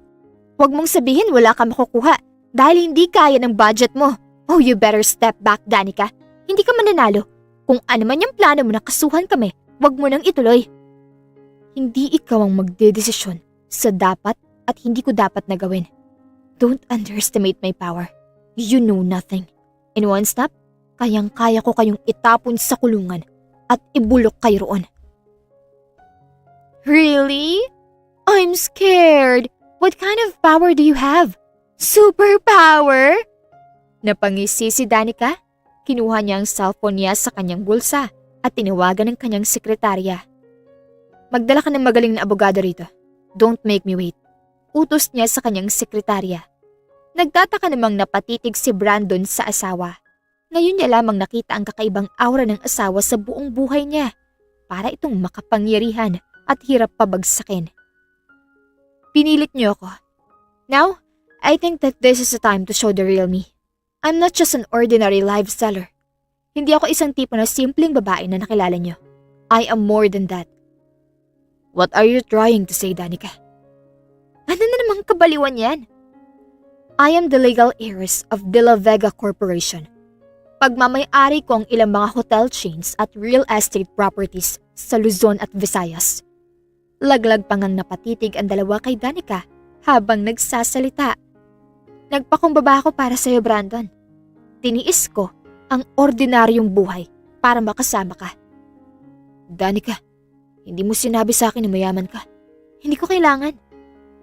Huwag mong sabihin wala ka makukuha dahil hindi kaya ng budget mo. Oh, you better step back, Danica. Hindi ka mananalo. Kung ano man yung plano mo na kasuhan kami, huwag mo nang ituloy. Hindi ikaw ang magdedesisyon sa dapat at hindi ko dapat na gawin. Don't underestimate my power. You know nothing. In one step, kayang-kaya ko kayong itapon sa kulungan at ibulok kayo roon. Really? I'm scared. What kind of power do you have? Superpower? Napangisi si Danica. Kinuha niya ang cellphone niya sa kanyang bulsa at tinawagan ng kanyang sekretarya. Magdala ka ng magaling na abogado rito. Don't make me wait. Utos niya sa kanyang sekretarya. Nagtataka namang napatitig si Brandon sa asawa. Ngayon niya lamang nakita ang kakaibang aura ng asawa sa buong buhay niya. Para itong makapangyarihan at hirap pabagsakin. Pinilit niyo ako. Now, I think that this is the time to show the real me. I'm not just an ordinary live seller. Hindi ako isang tipo na simpleng babae na nakilala niyo. I am more than that. What are you trying to say, Danica? Ano na namang kabaliwan yan? I am the legal heiress of De La Vega Corporation. Pagmamay-ari ko ang ilang mga hotel chains at real estate properties sa Luzon at Visayas. Laglag pang ang napatitig ang 2 kay Danica habang nagsasalita. Nagpakumbaba ako para sa'yo, Brandon. Tiniis ko ang ordinaryong buhay para makasama ka. Danica, hindi mo sinabi sa akin na mayaman ka. Hindi ko kailangan.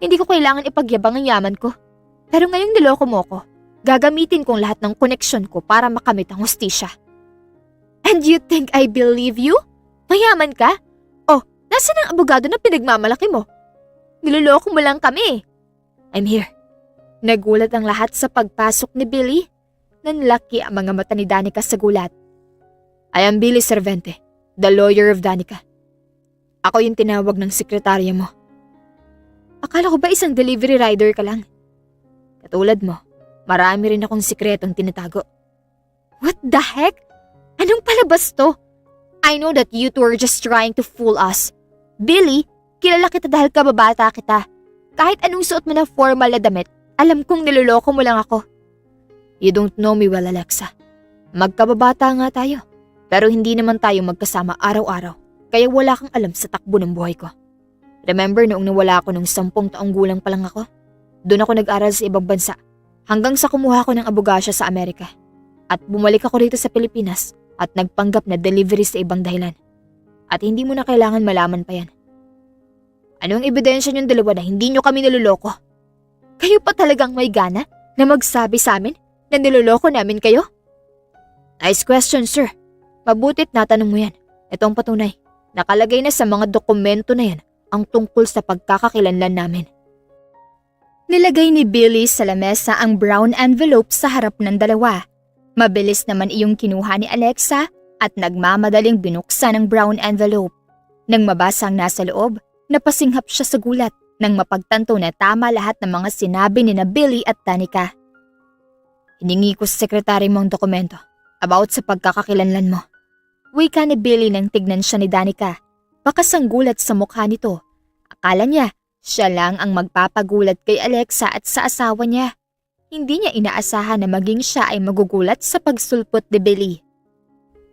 Hindi ko kailangan ipagyabang ang yaman ko. Pero ngayong niloko mo ko, gagamitin kong lahat ng koneksyon ko para makamit ang hustisya. And you think I believe you? Mayaman ka? Oh, nasaan ang abogado na pinagmamalaki mo? Niloloko mo lang kami. I'm here. Nagulat ang lahat sa pagpasok ni Billy. Nanlaki ang mga mata ni Danica sa gulat. I am Billy Cervente, the lawyer of Danica. Ako yung tinawag ng sekretarya mo. Akala ko ba isang delivery rider ka lang? Katulad mo, marami rin akong sikretong tinatago. What the heck? Anong palabas to? I know that you two are just trying to fool us. Billy, kilala kita dahil kababata kita. Kahit anong suot mo na formal na damit, alam kong niloloko mo lang ako. You don't know me well, Alexa. Magkababata nga tayo, pero hindi naman tayo magkasama araw-araw. Kaya wala kang alam sa takbo ng buhay ko. Remember noong nawala ako nung 10 taong gulang pa lang ako? Doon ako nag-aral sa ibang bansa hanggang sa kumuha ko ng abogasya sa Amerika. At bumalik ako rito sa Pilipinas at nagpanggap na delivery sa ibang dahilan. At hindi mo na kailangan malaman pa yan. Anong ebidensya niyong 2 na hindi niyo kami niloloko? Kayo pa talagang may gana na magsabi sa amin na niloloko namin kayo? Nice question, sir. Mabutit natanong mo yan. Ito ang patunay. Nakalagay na sa mga dokumento na yan ang tungkol sa pagkakakilanlan namin. Nilagay ni Billy sa lamesa ang brown envelope sa harap ng 2. Mabilis naman iyong kinuha ni Alexa at nagmamadaling binuksan ang brown envelope. Nang mabasa ang nasa loob, napasinghap siya sa gulat nang mapagtanto na tama lahat ng mga sinabi ni na Billy at Danica. Hiningi ko sa sekretary mo ang dokumento about sa pagkakakilanlan mo. Wika ni Billy nang tignan siya ni Danica. Bakas ang gulat sa mukha nito. Akala niya, siya lang ang magpapagulat kay Alexa at sa asawa niya. Hindi niya inaasahan na maging siya ay magugulat sa pagsulpot ni Billy.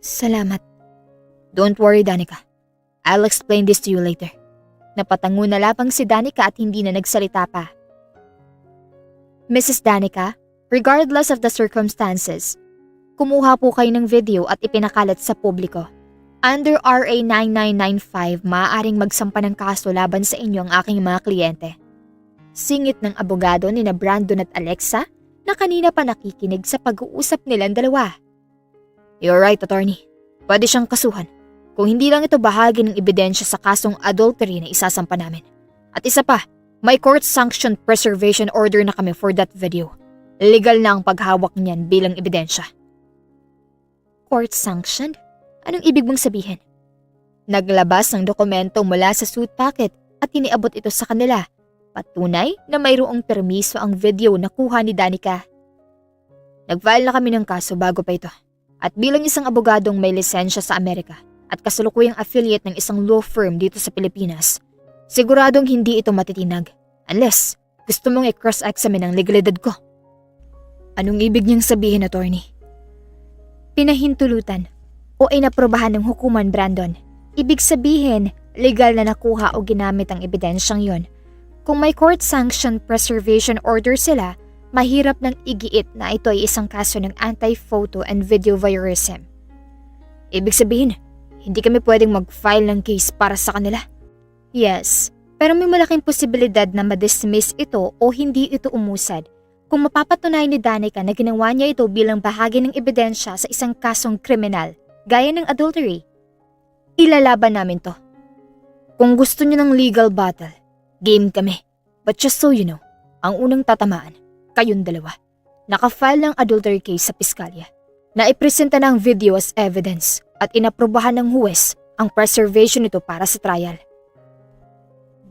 Salamat. Don't worry, Danica. I'll explain this to you later. Napatango na lapang si Danica at hindi na nagsalita pa. Mrs. Danica, regardless of the circumstances, kumuha po kayo ng video at ipinakalat sa publiko. Under RA 9995, maaaring magsampa ng kaso laban sa inyo ang aking mga kliyente. Singit ng abogado ni na Brandon at Alexa na kanina pa nakikinig sa pag-uusap nilang dalawa. You're right, attorney. Pwede siyang kasuhan. Kung hindi lang ito bahagi ng ebidensya sa kasong adultery na isasampa namin. At isa pa, may court-sanctioned preservation order na kami for that video. Legal na ang paghawak niyan bilang ebidensya. Court-sanctioned? Anong ibig mong sabihin? Naglabas ng dokumento mula sa suit packet at iniabot ito sa kanila. Patunay na mayroong permiso ang video na kuha ni Danica. Nag-file na kami ng kaso bago pa ito. At bilang isang abogadong may lisensya sa Amerika at kasalukuyang affiliate ng isang law firm dito sa Pilipinas, siguradong hindi ito matitinag unless gusto mong i-cross-examine ang legalidad ko. Anong ibig niyang sabihin, attorney? Pinahintulutan o inaprobahan ng hukuman, Brandon. Ibig sabihin, legal na nakuha o ginamit ang ebidensyang yon. Kung may court-sanctioned preservation order sila, mahirap nang igiit na ito ay isang kaso ng anti-photo and video voyeurism. Ibig sabihin, hindi kami pwedeng mag-file ng case para sa kanila. Yes, pero may malaking posibilidad na ma-dismiss ito o hindi ito umusad kung mapapatunay ni Danica na ginawa niya ito bilang bahagi ng ebidensya sa isang kasong kriminal, gaya ng adultery. Ilalaban namin to. Kung gusto niyo ng legal battle, game kami. But just so you know, ang unang tatamaan, kayong dalawa. Naka-file ng adultery case sa piskalya. Naipresenta na ang video as evidence at inaprobahan ng huwes ang preservation nito para sa trial.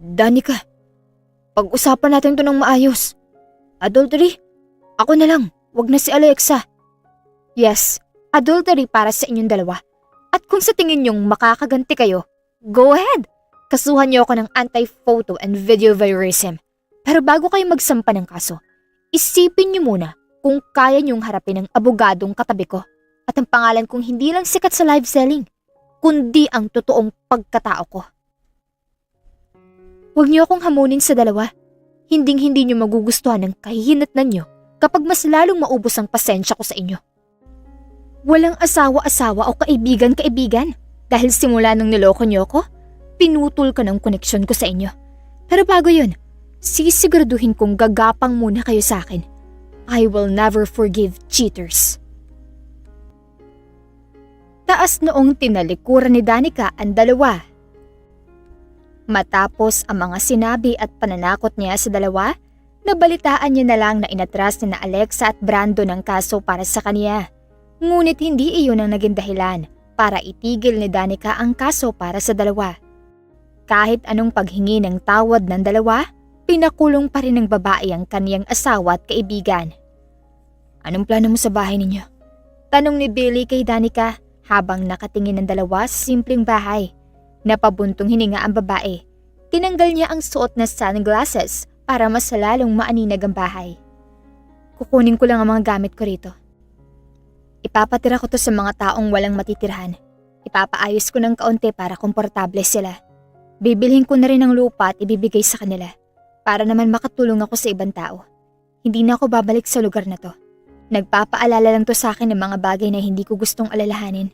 Danica, pag-usapan natin to ng maayos. Adultery? Ako na lang, wag na si Alexa. Yes, adultery para sa inyong dalawa. At kung sa tingin niyong makakaganti kayo, go ahead. Kasuhan niyo ako ng anti-photo and video voyeurism. Pero bago kayo magsampa ng kaso, isipin niyo muna kung kaya niyong harapin ang abogadong katabi ko at ang pangalan kong hindi lang sikat sa live selling, kundi ang totoong pagkatao ko. Huwag niyo akong hamunin sa dalawa. Hinding-hindi niyo magugustuhan ang kahihinatnan niyo kapag mas lalong maubos ang pasensya ko sa inyo. Walang asawa-asawa o kaibigan-kaibigan dahil simula nung niloko niyo ako, pinutol ka ng koneksyon ko sa inyo. Pero bago yun, sisiguraduhin kong gagapang muna kayo sa akin. I will never forgive cheaters. Taas noong tinalikuran ni Danica ang dalawa. Matapos ang mga sinabi at pananakot niya sa dalawa, nabalitaan niya na lang na inatras ni na Alexa at Brandon ang kaso para sa kaniya. Ngunit hindi iyon ang naging dahilan para itigil ni Danica ang kaso para sa dalawa. Kahit anong paghingi ng tawad ng dalawa, pinakulong pa rin ng babae ang kaniyang asawa at kaibigan. Anong plano mo sa bahay ninyo? Tanong ni Billy kay Danica habang nakatingin ng dalawa sa simpleng bahay. Napabuntong hininga ang babae. Tinanggal niya ang suot na sunglasses para mas lalong maaninag ang bahay. Kukunin ko lang ang mga gamit ko rito. Ipapatira ko to sa mga taong walang matitirhan. Ipapaayos ko ng kaunti para komportable sila. Bibilhin ko na rin ang lupa at ibibigay sa kanila para naman makatulong ako sa ibang tao. Hindi na ako babalik sa lugar na to. Nagpapaalala lang to sa akin ng mga bagay na hindi ko gustong alalahanin.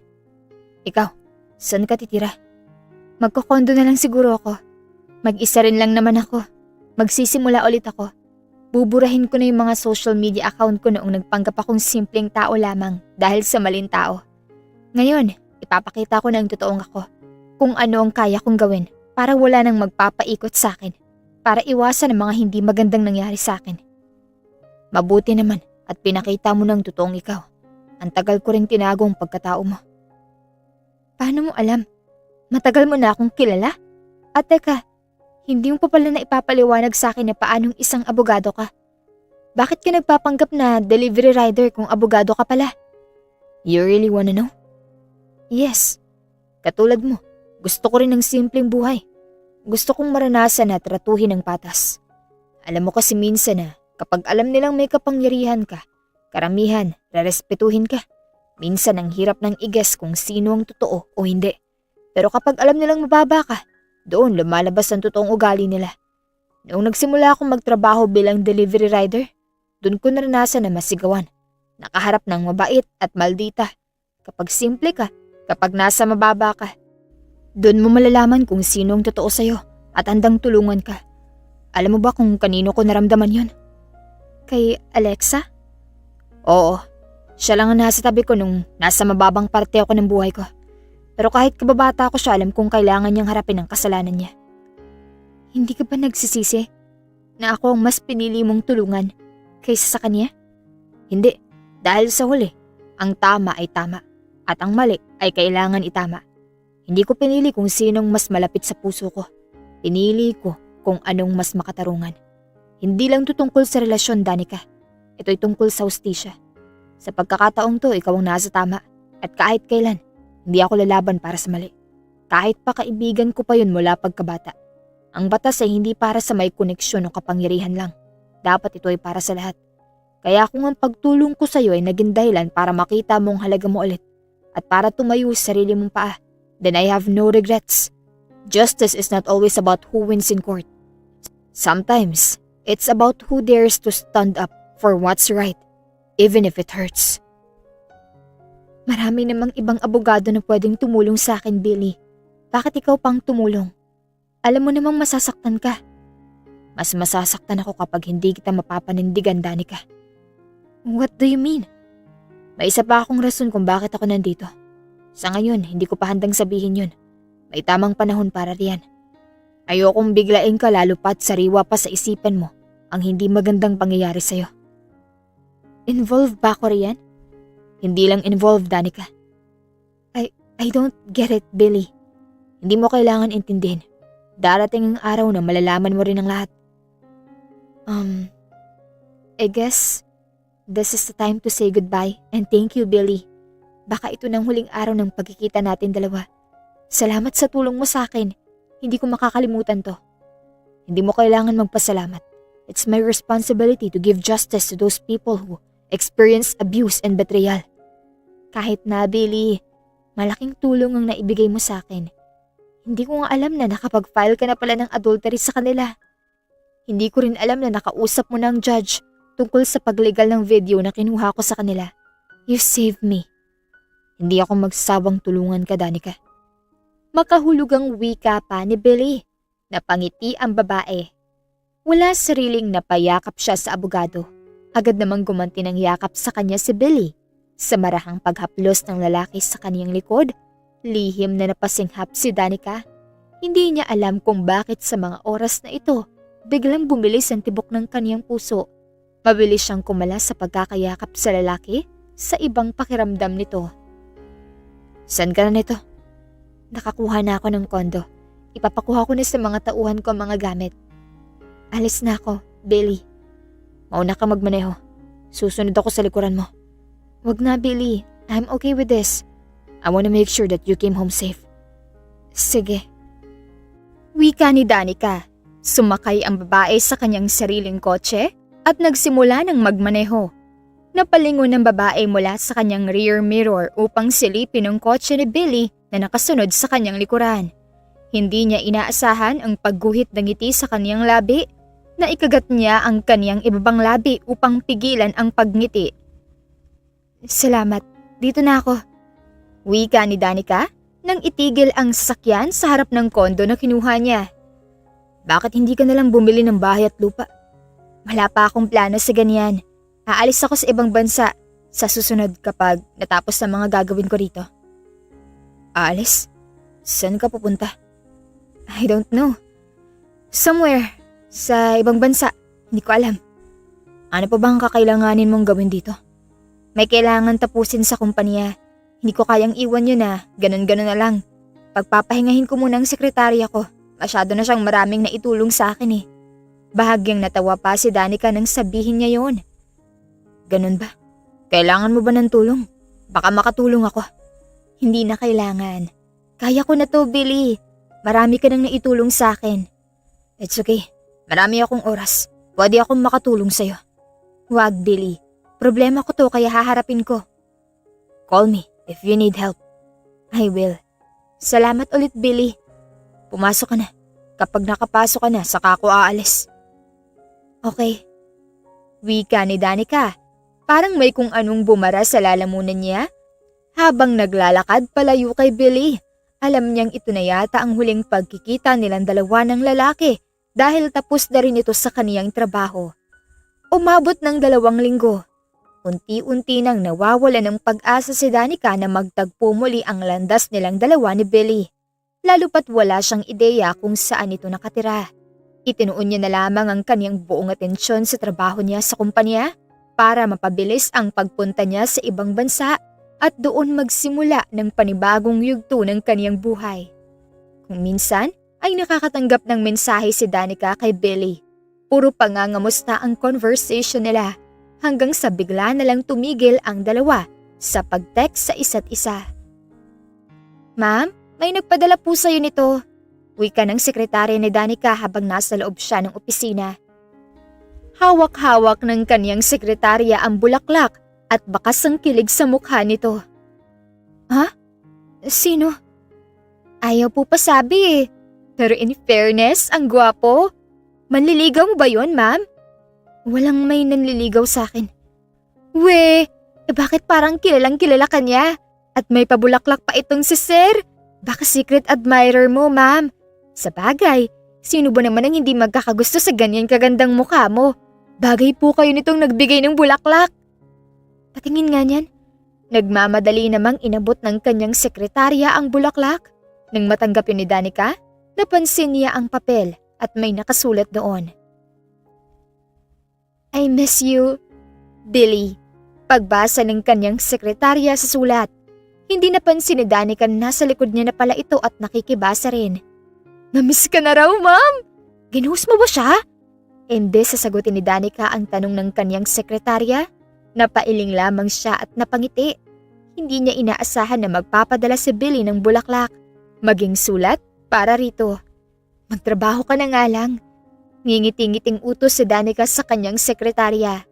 Ikaw, saan ka titira? Magkokondo na lang siguro ako. Mag-isa rin lang naman ako. Magsisimula ulit ako. Buburahin ko na yung mga social media account ko noong nagpanggap akong simpleng tao lamang dahil sa maling tao. Ngayon, ipapakita ko na ang totoong ako. Kung ano ang kaya kong gawin para wala nang magpapaikot sa akin. Para iwasan ang mga hindi magandang nangyari sa akin. Mabuti naman at pinakita mo ng totoong ikaw. Ang tagal ko rin tinago ang pagkatao mo. Paano mo alam? Matagal mo na akong kilala? At teka, hindi mo pa pala na ipapaliwanag sa akin na paanong isang abogado ka. Bakit ka nagpapanggap na delivery rider kung abogado ka pala? You really wanna know? Yes. Katulad mo, gusto ko rin ng simpleng buhay. Gusto kong maranasan at tratuhin ng patas. Alam mo kasi minsan na Kapag alam nilang may kapangyarihan ka, karamihan, rerespetuhin ka. Minsan ang hirap ng i-guess kung sino ang totoo o hindi. Pero kapag alam nilang mababa ka, doon lumalabas ang totoong ugali nila. Noong nagsimula akong magtrabaho bilang delivery rider, doon ko naranasan na masigawan. Nakaharap ng mabait at maldita. Kapag simple ka, kapag nasa mababa ka, doon mo malalaman kung sino ang totoo sa'yo at handang tulungan ka. Alam mo ba kung kanino ko naramdaman yun? Kay Alexa? Oo, siya lang ang nasa tabi ko nung nasa mababang parte ako ng buhay ko. Pero kahit kababata ko siya, alam kong kailangan niyang harapin ang kasalanan niya. Hindi ka ba nagsisisi na ako ang mas pinili mong tulungan kaysa sa kanya? Hindi, dahil sa huli, ang tama ay tama at ang mali ay kailangan itama. Hindi ko pinili kung sinong mas malapit sa puso ko. Pinili ko kung anong mas makatarungan. Hindi lang ito tungkol sa relasyon, Danica. Ito'y tungkol sa hustisya. Sa pagkakataong to, ikaw ang nasa tama. At kahit kailan, hindi ako lalaban para sa mali. Kahit pa kaibigan ko pa yun mula pagkabata. Ang batas ay hindi para sa may koneksyon o kapangyarihan lang. Dapat ito ay para sa lahat. Kaya kung ang pagtulong ko sa iyo ay naging dahilan para makita mong halaga mo ulit at para tumayo sa sarili mong paa, then I have no regrets. Justice is not always about who wins in court. Sometimes, it's about who dares to stand up for what's right, even if it hurts. Marami namang ibang abogado na pwedeng tumulong sa akin, Billy. Bakit ikaw pang tumulong? Alam mo namang masasaktan ka. Mas masasaktan ako kapag hindi kita mapapanindigan, Danica. What do you mean? May isa pa akong rason kung bakit ako nandito. Sa ngayon, hindi ko pa handang sabihin yun. May tamang panahon para riyan. Ayokong biglain ka lalo pa't sariwa pa sa isipan mo ang hindi magandang pangyayari sa'yo. Involved ba ako riyan? Hindi lang involved, Danica. I don't get it, Billy. Hindi mo kailangan intindihin. Darating ang araw na malalaman mo rin ang lahat. I guess this is the time to say goodbye and thank you, Billy. Baka ito ng huling araw ng pagkikita natin dalawa. Salamat sa tulong mo sa akin. Hindi ko makakalimutan to. Hindi mo kailangan magpasalamat. It's my responsibility to give justice to those people who experience abuse and betrayal. Kahit na, Billy, malaking tulong ang naibigay mo sa akin. Hindi ko nga alam na nakapag-file ka na pala ng adultery sa kanila. Hindi ko rin alam na nakausap mo ng judge tungkol sa paglegal ng video na kinuha ko sa kanila. You saved me. Hindi ako magsasawang tulungan ka, Danica. Makahulugang wika pa ni Billy. Napangiti ang babae. Wala sariling napayakap siya sa abogado. Agad namang gumanti ng yakap sa kanya si Billy. Sa marahang paghaplos ng lalaki sa kaniyang likod, lihim na napasinghap si Danica. Hindi niya alam kung bakit sa mga oras na ito, biglang bumilis ang tibok ng kaniyang puso. Mabilis siyang kumala sa pagkakayakap sa lalaki sa ibang pakiramdam nito. Saan ka na nito? Nakakuha na ako ng kondo. Ipapakuha ko na sa mga tauhan ko ang mga gamit. Alis na ako, Billy. Mauna ka magmaneho. Susunod ako sa likuran mo. Wag na, Billy. I'm okay with this. I want to make sure that you came home safe. Sige. Wika ni Danica. Sumakay ang babae sa kanyang sariling kotse at nagsimula ng magmaneho. Napalingon ng babae mula sa kanyang rear mirror upang silipin ang kotse ni Billy na nakasunod sa kanyang likuran. Hindi niya inaasahan ang pagguhit ng ngiti sa kanyang labi na ikagat niya ang kanyang ibabang labi upang pigilan ang pagngiti. Salamat, dito na ako. Wika ni Danica nang itigil ang sasakyan sa harap ng kondo na kinuha niya. Bakit hindi ka nalang bumili ng bahay at lupa? Wala pa akong plano sa ganyan. Aalis ako sa ibang bansa sa susunod kapag natapos ang mga gagawin ko rito. Aalis? Saan ka pupunta? I don't know. Somewhere. Sa ibang bansa. Hindi ko alam. Ano pa bang kakailanganin mong gawin dito? May kailangan tapusin sa kumpanya. Hindi ko kayang iwan yun na ganun-ganun na lang. Pagpapahingahin ko muna ang sekretarya ko. Masyado na siyang maraming naitulong sa akin eh. Bahagyang natawa pa si Danica nang sabihin niya yon. Ganun ba? Kailangan mo ba ng tulong? Baka makatulong ako. Hindi na kailangan. Kaya ko na to, Billy. Marami ka nang naitulong sa akin. It's okay. Marami akong oras. Pwede akong makatulong sa'yo. Wag, Billy. Problema ko to kaya haharapin ko. Call me if you need help. I will. Salamat ulit, Billy. Pumasok ka na. Kapag nakapasok ka na, saka ako aalis. Okay. Wika ni Danica. Parang may kung anong bumara sa lalamunan niya. Habang naglalakad palayo kay Billy, alam niyang ito na yata ang huling pagkikita nilang dalawa ng lalaki dahil tapos na rin ito sa kaniyang trabaho. Umabot ng 2 linggo. Unti-unti nang nawawala ng pag-asa si Danica na magtagpo muli ang landas nilang dalawa ni Billy. Lalo pat wala siyang ideya kung saan ito nakatira. Itinuon niya na lamang ang kaniyang buong atensyon sa trabaho niya sa kumpanya para mapabilis ang pagpunta niya sa ibang bansa at doon magsimula ng panibagong yugto ng kaniyang buhay. Kung minsan ay nakakatanggap ng mensahe si Danica kay Billy. Puro pangangamusta ang conversation nila hanggang sa bigla na lang tumigil ang dalawa sa pag-text sa isa't isa. Ma'am, may nagpadala po sa'yo nito. Wika ng sekretary ni Danica habang nasa loob siya ng opisina. Hawak-hawak ng kaniyang sekretarya ang bulaklak at bakas ang kilig sa mukha nito. Ha? Sino? Ayaw po pa sabi eh. Pero in fairness, ang gwapo. Manliligaw mo ba yun, ma'am? Walang may nanliligaw sa akin. Bakit parang kilalang kilala ka niya? At may pabulaklak pa itong si Sir? Baka secret admirer mo, ma'am. Sa bagay, sino ba naman ang hindi magkakagusto sa ganyan kagandang mukha mo? Bagay po kayo nitong nagbigay ng bulaklak. Patingin nga niyan. Nagmamadali namang inabot ng kanyang sekretarya ang bulaklak. Nang matanggap yun ni Danica, napansin niya ang papel at may nakasulat doon. I miss you, Billy. Pagbasa ng kanyang sekretarya sa sulat, hindi napansin ni Danica na nasa likod niya na pala ito at nakikibasa rin. Namiss ka na raw, ma'am? Ginuhos mo ba siya? Imbes sasagutin ni Danica ang tanong ng kanyang sekretarya, napailing lamang siya at napangiti. Hindi niya inaasahan na magpapadala si Billy ng bulaklak, maging sulat para rito. Magtrabaho ka na nga lang. Ngingiti-ngiting utos si Danica sa kanyang sekretarya.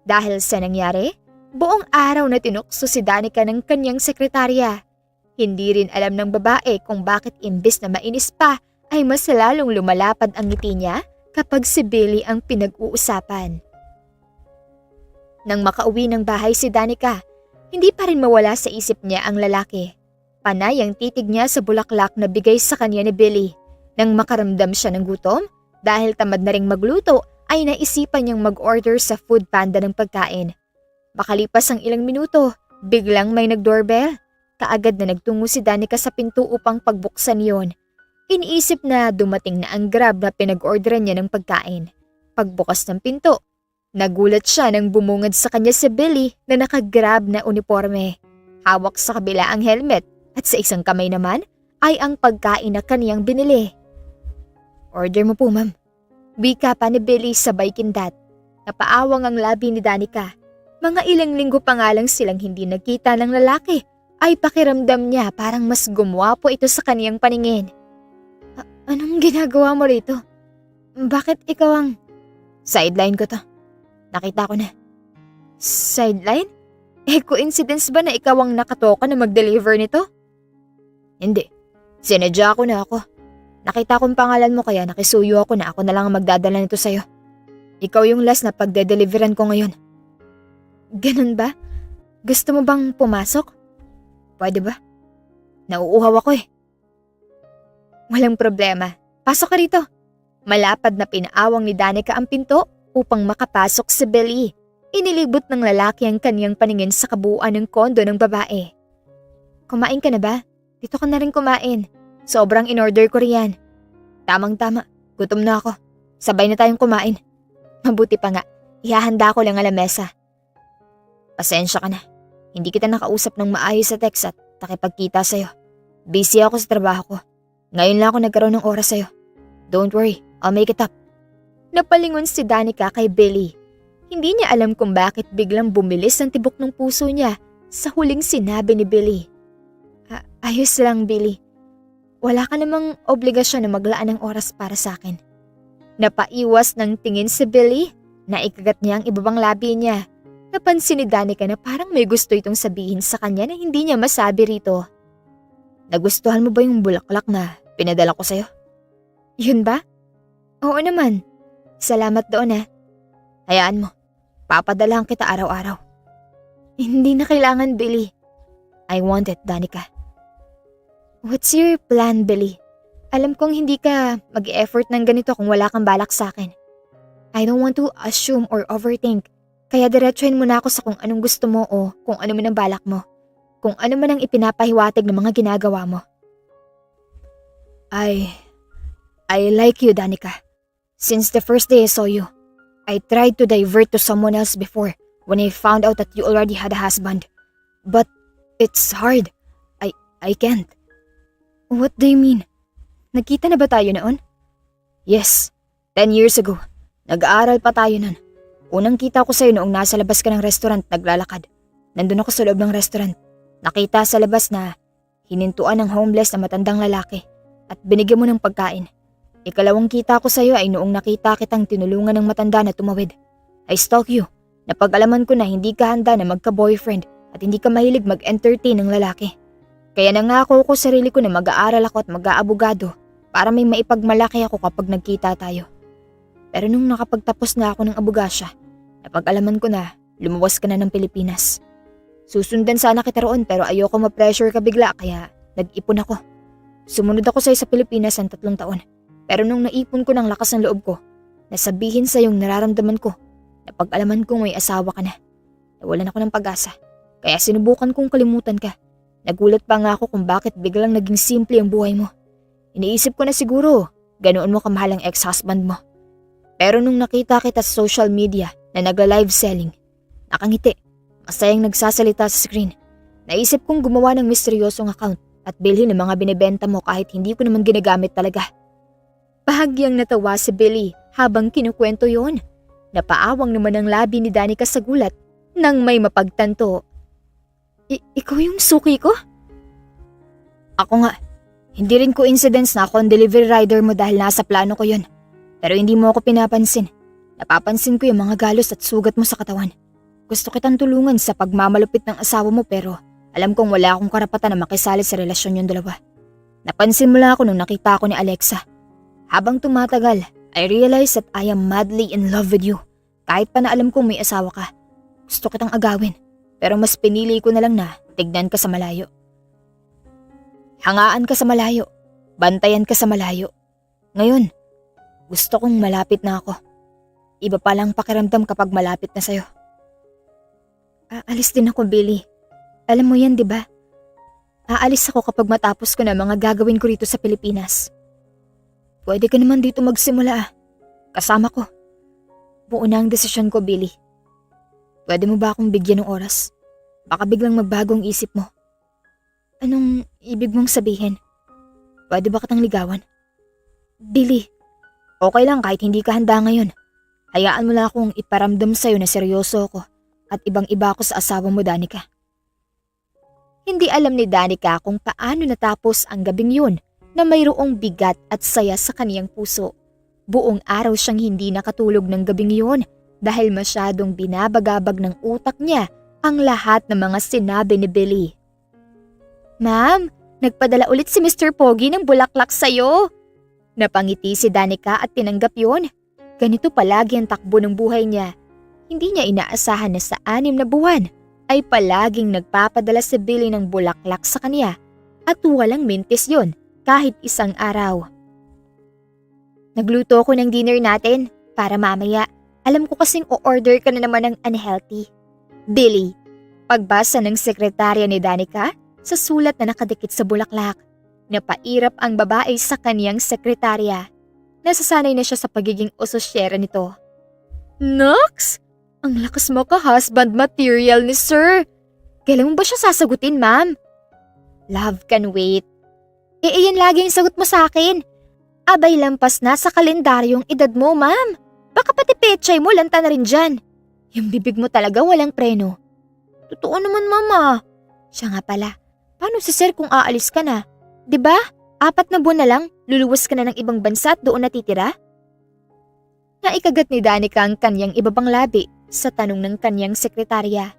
Dahil sa nangyari, buong araw na tinukso si Danica ng kanyang sekretarya. Hindi rin alam ng babae kung bakit imbes na mainis pa ay mas lalong lumalapad ang ngiti niya kapag si Billy ang pinag-uusapan. Nang makauwi ng bahay si Danica, hindi pa rin mawala sa isip niya ang lalaki. Panay ang titig niya sa bulaklak na bigay sa kanya ni Billy. Nang makaramdam siya ng gutom, dahil tamad na ring magluto, ay naisipan niyang mag-order sa Food Panda ng pagkain. Makalipas ang ilang minuto, biglang may nag-doorbell. Kaagad na nagtungo si Danica sa pinto upang pagbuksan yon. Iniisip na dumating na ang Grab na pinag-orderan niya ng pagkain. Pagbukas ng pinto, nagulat siya nang bumungad sa kanya si Billy na naka-Grab na uniforme. Hawak sa kabila ang helmet at sa isang kamay naman ay ang pagkain na kaniyang binili. Order mo po, ma'am. Wika pa ni Billy sabay kindat. Napaawang ang labi ni Danica. Mga ilang linggo pa nga lang silang hindi nagkita ng lalaki ay pakiramdam niya parang mas gumwapo ito sa kaniyang paningin. Anong ginagawa mo rito? Bakit ikaw ang… Sideline ko to. Nakita ko na. Sideline? Coincidence ba na ikaw ang nakatoka na mag-deliver nito? Hindi. Sinadya ko na ako. Nakita kong pangalan mo kaya nakisuyo ako na ako na lang ang magdadala nito sa'yo. Ikaw yung last na pagde-deliveran ko ngayon. Ganun ba? Gusto mo bang pumasok? Pwede ba? Nauuhaw ako eh. Walang problema. Pasok ka rito. Malapad na pinaawang ni Danica ang pinto upang makapasok si Billy. Inilibot ng lalaki ang kaniyang paningin sa kabuuan ng kondo ng babae. Kumain ka na ba? Dito ka na rin kumain. Sobrang in-order ko riyan. Tamang-tama, gutom na ako. Sabay na tayong kumain. Mabuti pa nga, ihahanda ko lang ang lamesa. Pasensya ka na. Hindi kita nakausap ng maayos sa text at nakipagkita sa'yo. Busy ako sa trabaho ko. Ngayon lang ako nagkaroon ng oras sa'yo. Don't worry, I'll make it up. Napalingon si Danica kay Billy. Hindi niya alam kung bakit biglang bumilis ang tibok ng puso niya sa huling sinabi ni Billy. Ayos lang, Billy. Wala ka namang obligasyon na maglaan ng oras para sa akin. Napaiwas ng tingin si Billy Naikagat niya ang ibabang labi niya. Napansin ni Danica na parang may gusto itong sabihin sa kanya na hindi niya masabi rito. Nagustuhan mo ba yung bulaklak na pinadala ko sa'yo? Yun ba? Oo naman. Salamat doon Hayaan mo, papadalahan kita araw-araw. Hindi na kailangan, Billy. I want it, Danica. What's your plan, Billy? Alam kong hindi ka mag-effort ng ganito kung wala kang balak sa akin. I don't want to assume or overthink. Kaya diretsuhin mo na ako sa kung anong gusto mo o kung ano man ang balak mo. Kung ano man ang ipinapahiwatig ng mga ginagawa mo. I like you, Danica. Since the first day I saw you, I tried to divert to someone else before when I found out that you already had a husband. But it's hard. I can't. What do you mean? Nagkita na ba tayo noon? Yes, 10 years ago. Nag-aaral pa tayo nun. Unang kita ko sa'yo noong nasa labas ka ng restaurant naglalakad. Nandun ako sa loob ng restaurant. Nakita sa labas na hinintuan ng homeless na matandang lalaki at binigyan mo ng pagkain. Ikalawang kita ko sa'yo ay noong nakita kitang tinulungan ng matanda na tumawid. I stalk you. Napag-alaman ko na hindi ka handa na magka-boyfriend at hindi ka mahilig mag-entertain ng lalaki. Kaya nangako ko sarili ko na mag-aaral ako at mag-aabogado para may maipagmalaki ako kapag nagkita tayo. Pero nung nakapagtapos na ako ng abogasya, napag-alaman ko na lumuwas ka na ng Pilipinas. Susundan sana kita roon pero ayoko ma-pressure ka bigla kaya nag-ipon ako. Sumunod ako sa'yo sa Pilipinas ng 3 taon. Pero nung naipon ko ng lakas ng loob ko, nasabihin sa yung nararamdaman ko, napag-alaman kong may asawa ka na. Nawalan ako ng pag-asa, kaya sinubukan kong kalimutan ka. Nagulat pa nga ako kung bakit biglang naging simple ang buhay mo. Iniisip ko na siguro, ganoon mo kamahal ang ex-husband mo. Pero nung nakita kita sa social media na nagla-live selling, nakangiti, masayang nagsasalita sa screen, naisip kong gumawa ng misteryosong account at bilhin ang mga binibenta mo kahit hindi ko naman ginagamit talaga. Bahagyang natawa si Billy habang kinukwento yon. Napaawang naman ang labi ni Danica sa gulat nang may mapagtanto. Ikaw yung suki ko? Ako nga. Hindi rin coincidence na ako ang delivery rider mo dahil nasa plano ko yon. Pero hindi mo ako pinapansin. Napapansin ko yung mga galos at sugat mo sa katawan. Gusto kitang tulungan sa pagmamalupit ng asawa mo pero alam kong wala akong karapatan na makisali sa relasyon yung dalawa. Napansin mo lang ako nung nakita ko ni Alexa. Habang tumatagal, I realized that I am madly in love with you. Kahit pa na alam kong may asawa ka. Gusto kitang agawin. Pero mas pinili ko na lang na tignan ka sa malayo. Hangaan ka sa malayo. Bantayan ka sa malayo. Ngayon, gusto kong malapit na ako. Iba palang pakiramdam kapag malapit na sa'yo. Aalis din ako, Billy. Alam mo yan, di ba? Aalis ako kapag matapos ko na mga gagawin ko rito sa Pilipinas. Pwede ka naman dito magsimula. Kasama ko. Buo na ang desisyon ko, Billy. Pwede mo ba akong bigyan ng oras? Baka biglang magbagong isip mo. Anong ibig mong sabihin? Pwede ba kitang ligawan? Billy, okay lang kahit hindi ka handa ngayon. Hayaan mo lang akong iparamdam sa'yo na seryoso ako at ibang-iba ako sa asawa mo, Danica. Hindi alam ni Danica kung paano natapos ang gabing yun na mayroong bigat at saya sa kaniyang puso. Buong araw siyang hindi nakatulog ng gabing yun dahil masyadong binabagabag ng utak niya ang lahat ng mga sinabi ni Billy. Ma'am, nagpadala ulit si Mr. Pogi ng bulaklak sa'yo. Napangiti si Danica at tinanggap yun. Ganito palagi ang takbo ng buhay niya. Hindi niya inaasahan na sa 6 na buwan ay palaging nagpapadala si Billy ng bulaklak sa kanya at walang mintis yun kahit isang araw. Nagluto ko ng dinner natin para mamaya. Alam ko kasing o-order ka na naman ng unhealthy. Billy, pagbasa ng sekretarya ni Danica sa sulat na nakadikit sa bulaklak. Napairap ang babae sa kaniyang sekretarya. Nasasanay na siya sa pagiging ososyera nito. Nox! Ang lakas mo ka husband material ni sir. Kailan mo ba siya sasagutin, ma'am? Love can wait. Iyan lagi yung sagot mo sa akin. Abay lampas na sa kalendaryong edad mo, ma'am. Baka pati pechay mo lanta na rin dyan. Yung bibig mo talaga walang preno. Totoo naman, mama. Siya nga pala, paano si sir kung aalis ka na? 'Di ba? 4 na buwan na lang, luluwas ka na ng ibang bansa at doon natitira? Naikagat ni Danica ang kanyang ibabang labi sa tanong ng kanyang sekretarya.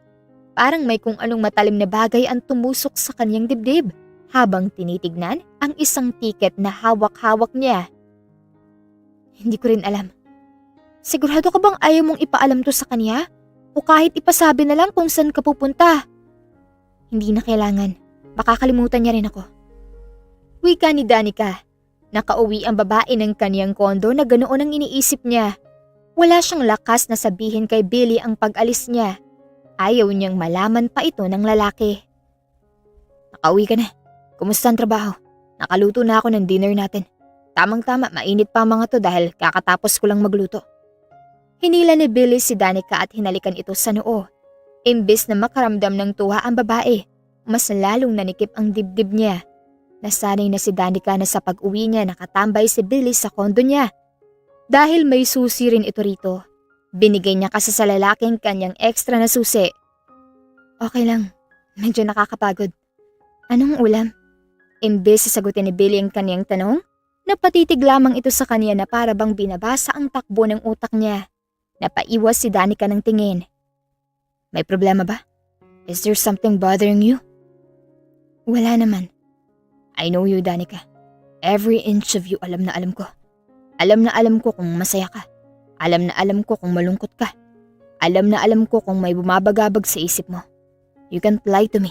Parang may kung anong matalim na bagay ang tumusok sa kanyang dibdib habang tinitignan ang isang tiket na hawak-hawak niya. Hindi ko rin alam. Sigurado ka bang ayaw mong ipaalam to sa kanya? O kahit ipasabi na lang kung saan ka pupunta? Hindi na kailangan. Baka kalimutan niya rin ako. Wika ni Danica. Nakauwi ang babae ng kanyang kondo na ganoon ang iniisip niya. Wala siyang lakas na sabihin kay Billy ang pag-alis niya. Ayaw niyang malaman pa ito ng lalaki. Nakauwi ka na. Kumusta ang trabaho? Nakaluto na ako ng dinner natin. Tamang-tama, mainit pa mga to dahil kakatapos ko lang magluto. Hinila ni Billy si Danica at hinalikan ito sa noo. Imbes na makaramdam ng tuwa ang babae, mas lalong nanikip ang dibdib niya. Nasanay na si Danica na sa pag-uwi niya nakatambay si Billy sa kondo niya. Dahil may susi rin ito rito, binigay niya kasi sa lalaking kanyang extra na susi. Okay lang, medyo nakakapagod. Anong ulam? Imbes sa sagutin ni Billy ang kanyang tanong, napatitig lamang ito sa kanya na para bang binabasa ang takbo ng utak niya. Napaiwas si Danica ng tingin. May problema ba? Is there something bothering you? Wala naman. I know you, Danica. Every inch of you alam na alam ko. Alam na alam ko kung masaya ka. Alam na alam ko kung malungkot ka. Alam na alam ko kung may bumabagabag sa isip mo. You can't lie to me.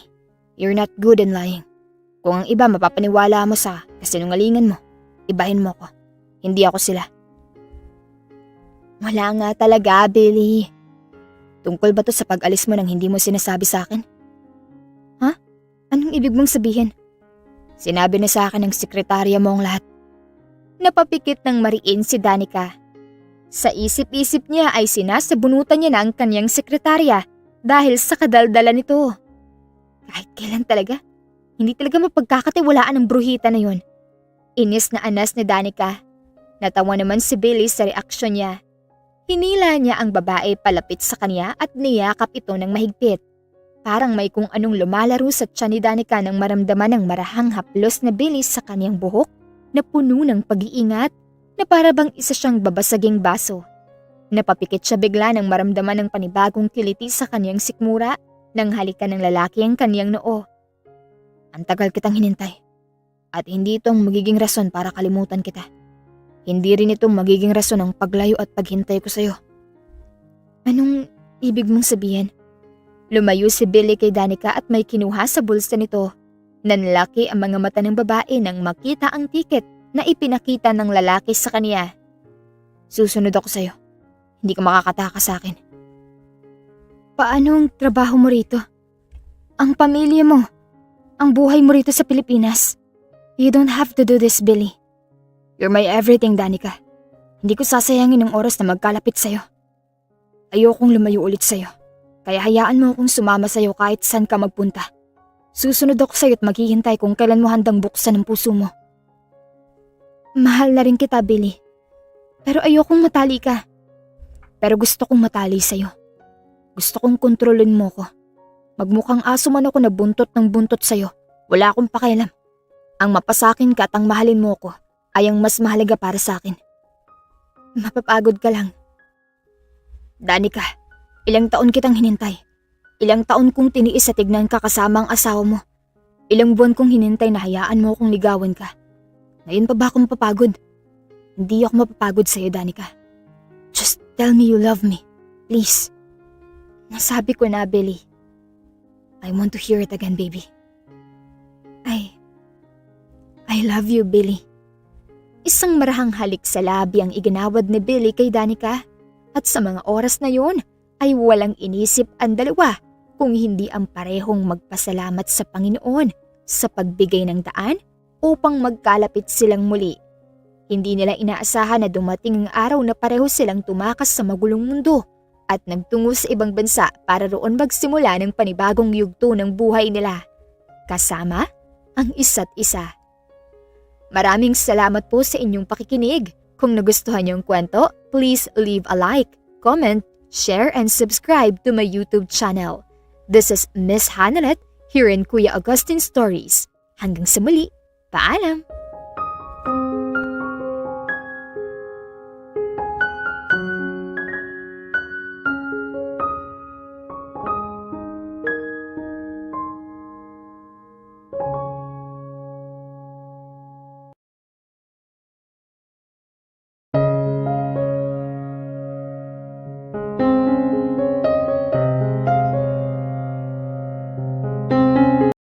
You're not good in lying. Kung ang iba mapapaniwala mo sa kasinungalingan mo, ibahin mo ko. Hindi ako sila. Wala nga talaga, Billy. Tungkol ba to sa pag-alis mo nang hindi mo sinasabi sa akin? Ha? Anong ibig mong sabihin? Sinabi na sa akin ng sekretarya mo ang lahat. Napapikit ng mariin si Danica. Sa isip-isip niya ay sinasabunutan niya na ang kanyang sekretarya dahil sa kadaldala nito. Kahit kailan talaga, hindi talaga mapagkakatiwalaan ang bruhita na yun. Inis na anas ni Danica. Natawa naman si Billy sa reaksyon niya. Hinila niya ang babae palapit sa kanya at niyakap ito ng mahigpit. Parang may kung anong lumalaro sa tiyan ni Danica nang maramdaman ng marahang haplos na bilis sa kanyang buhok na puno ng pag-iingat na para bang isa siyang babasaging baso. Napapikit siya bigla nang maramdaman ng panibagong kiliti sa kanyang sikmura nang halikan ng lalaki ang kanyang noo. Ang tagal kitang hinintay at hindi itong magiging rason para kalimutan kita. Hindi rin ito magiging rason ng paglayo at paghintay ko sa'yo. Anong ibig mong sabihin? Lumayo si Billy kay Danica at may kinuha sa bulsa nito. Nanlaki ang mga mata ng babae nang makita ang tiket na ipinakita ng lalaki sa kanya. Susunod ako sa'yo. Hindi ka makakatakas sa akin. Paano ang trabaho mo rito? Ang pamilya mo? Ang buhay mo rito sa Pilipinas? You don't have to do this, Billy. You're my everything, Danica. Hindi ko sasayangin ng oras na magkalapit sa'yo. Ayokong lumayo ulit sa'yo. Kaya hayaan mo akong sumama sa'yo kahit saan ka magpunta. Susunod ako sa'yo at maghihintay kung kailan mo handang buksan ang puso mo. Mahal na rin kita, Billy. Pero ayokong matali ka. Pero gusto kong matali sa'yo. Gusto kong kontrolin mo ko. Magmukhang aso man ako na buntot ng buntot sa'yo. Wala akong pakialam. Ang mapasakin ka at ang mahalin mo ko ay ang mas mahalaga para sa akin. Mapapagod ka lang. Danica, ilang taon kitang hinintay. Ilang taon kong tiniis sa tignan ka kasama ang asawa mo. Ilang buwan kong hinintay na hayaan mo akong ligawan ka. Ngayon pa ba akong mapapagod? Hindi ako mapapagod sa'yo, Danica. Just tell me you love me. Please. Nasabi ko na, Billy. I want to hear it again, baby. I love you, Billy. Isang marahang halik sa labi ang iginawad ni Billy kay Danica. At sa mga oras na yon ay walang inisip ang dalawa kung hindi ang parehong magpasalamat sa Panginoon sa pagbigay ng daan upang magkalapit silang muli. Hindi nila inaasahan na dumating ang araw na pareho silang tumakas sa magulong mundo at nagtungo sa ibang bansa para roon magsimula ng panibagong yugto ng buhay nila. Kasama ang isa't isa. Maraming salamat po sa inyong pakikinig. Kung nagustuhan niyo ang kwento, please leave a like, comment, share, and subscribe to my YouTube channel. This is Miss Hanalet here in Kuya Augustine Stories. Hanggang sa muli, paalam!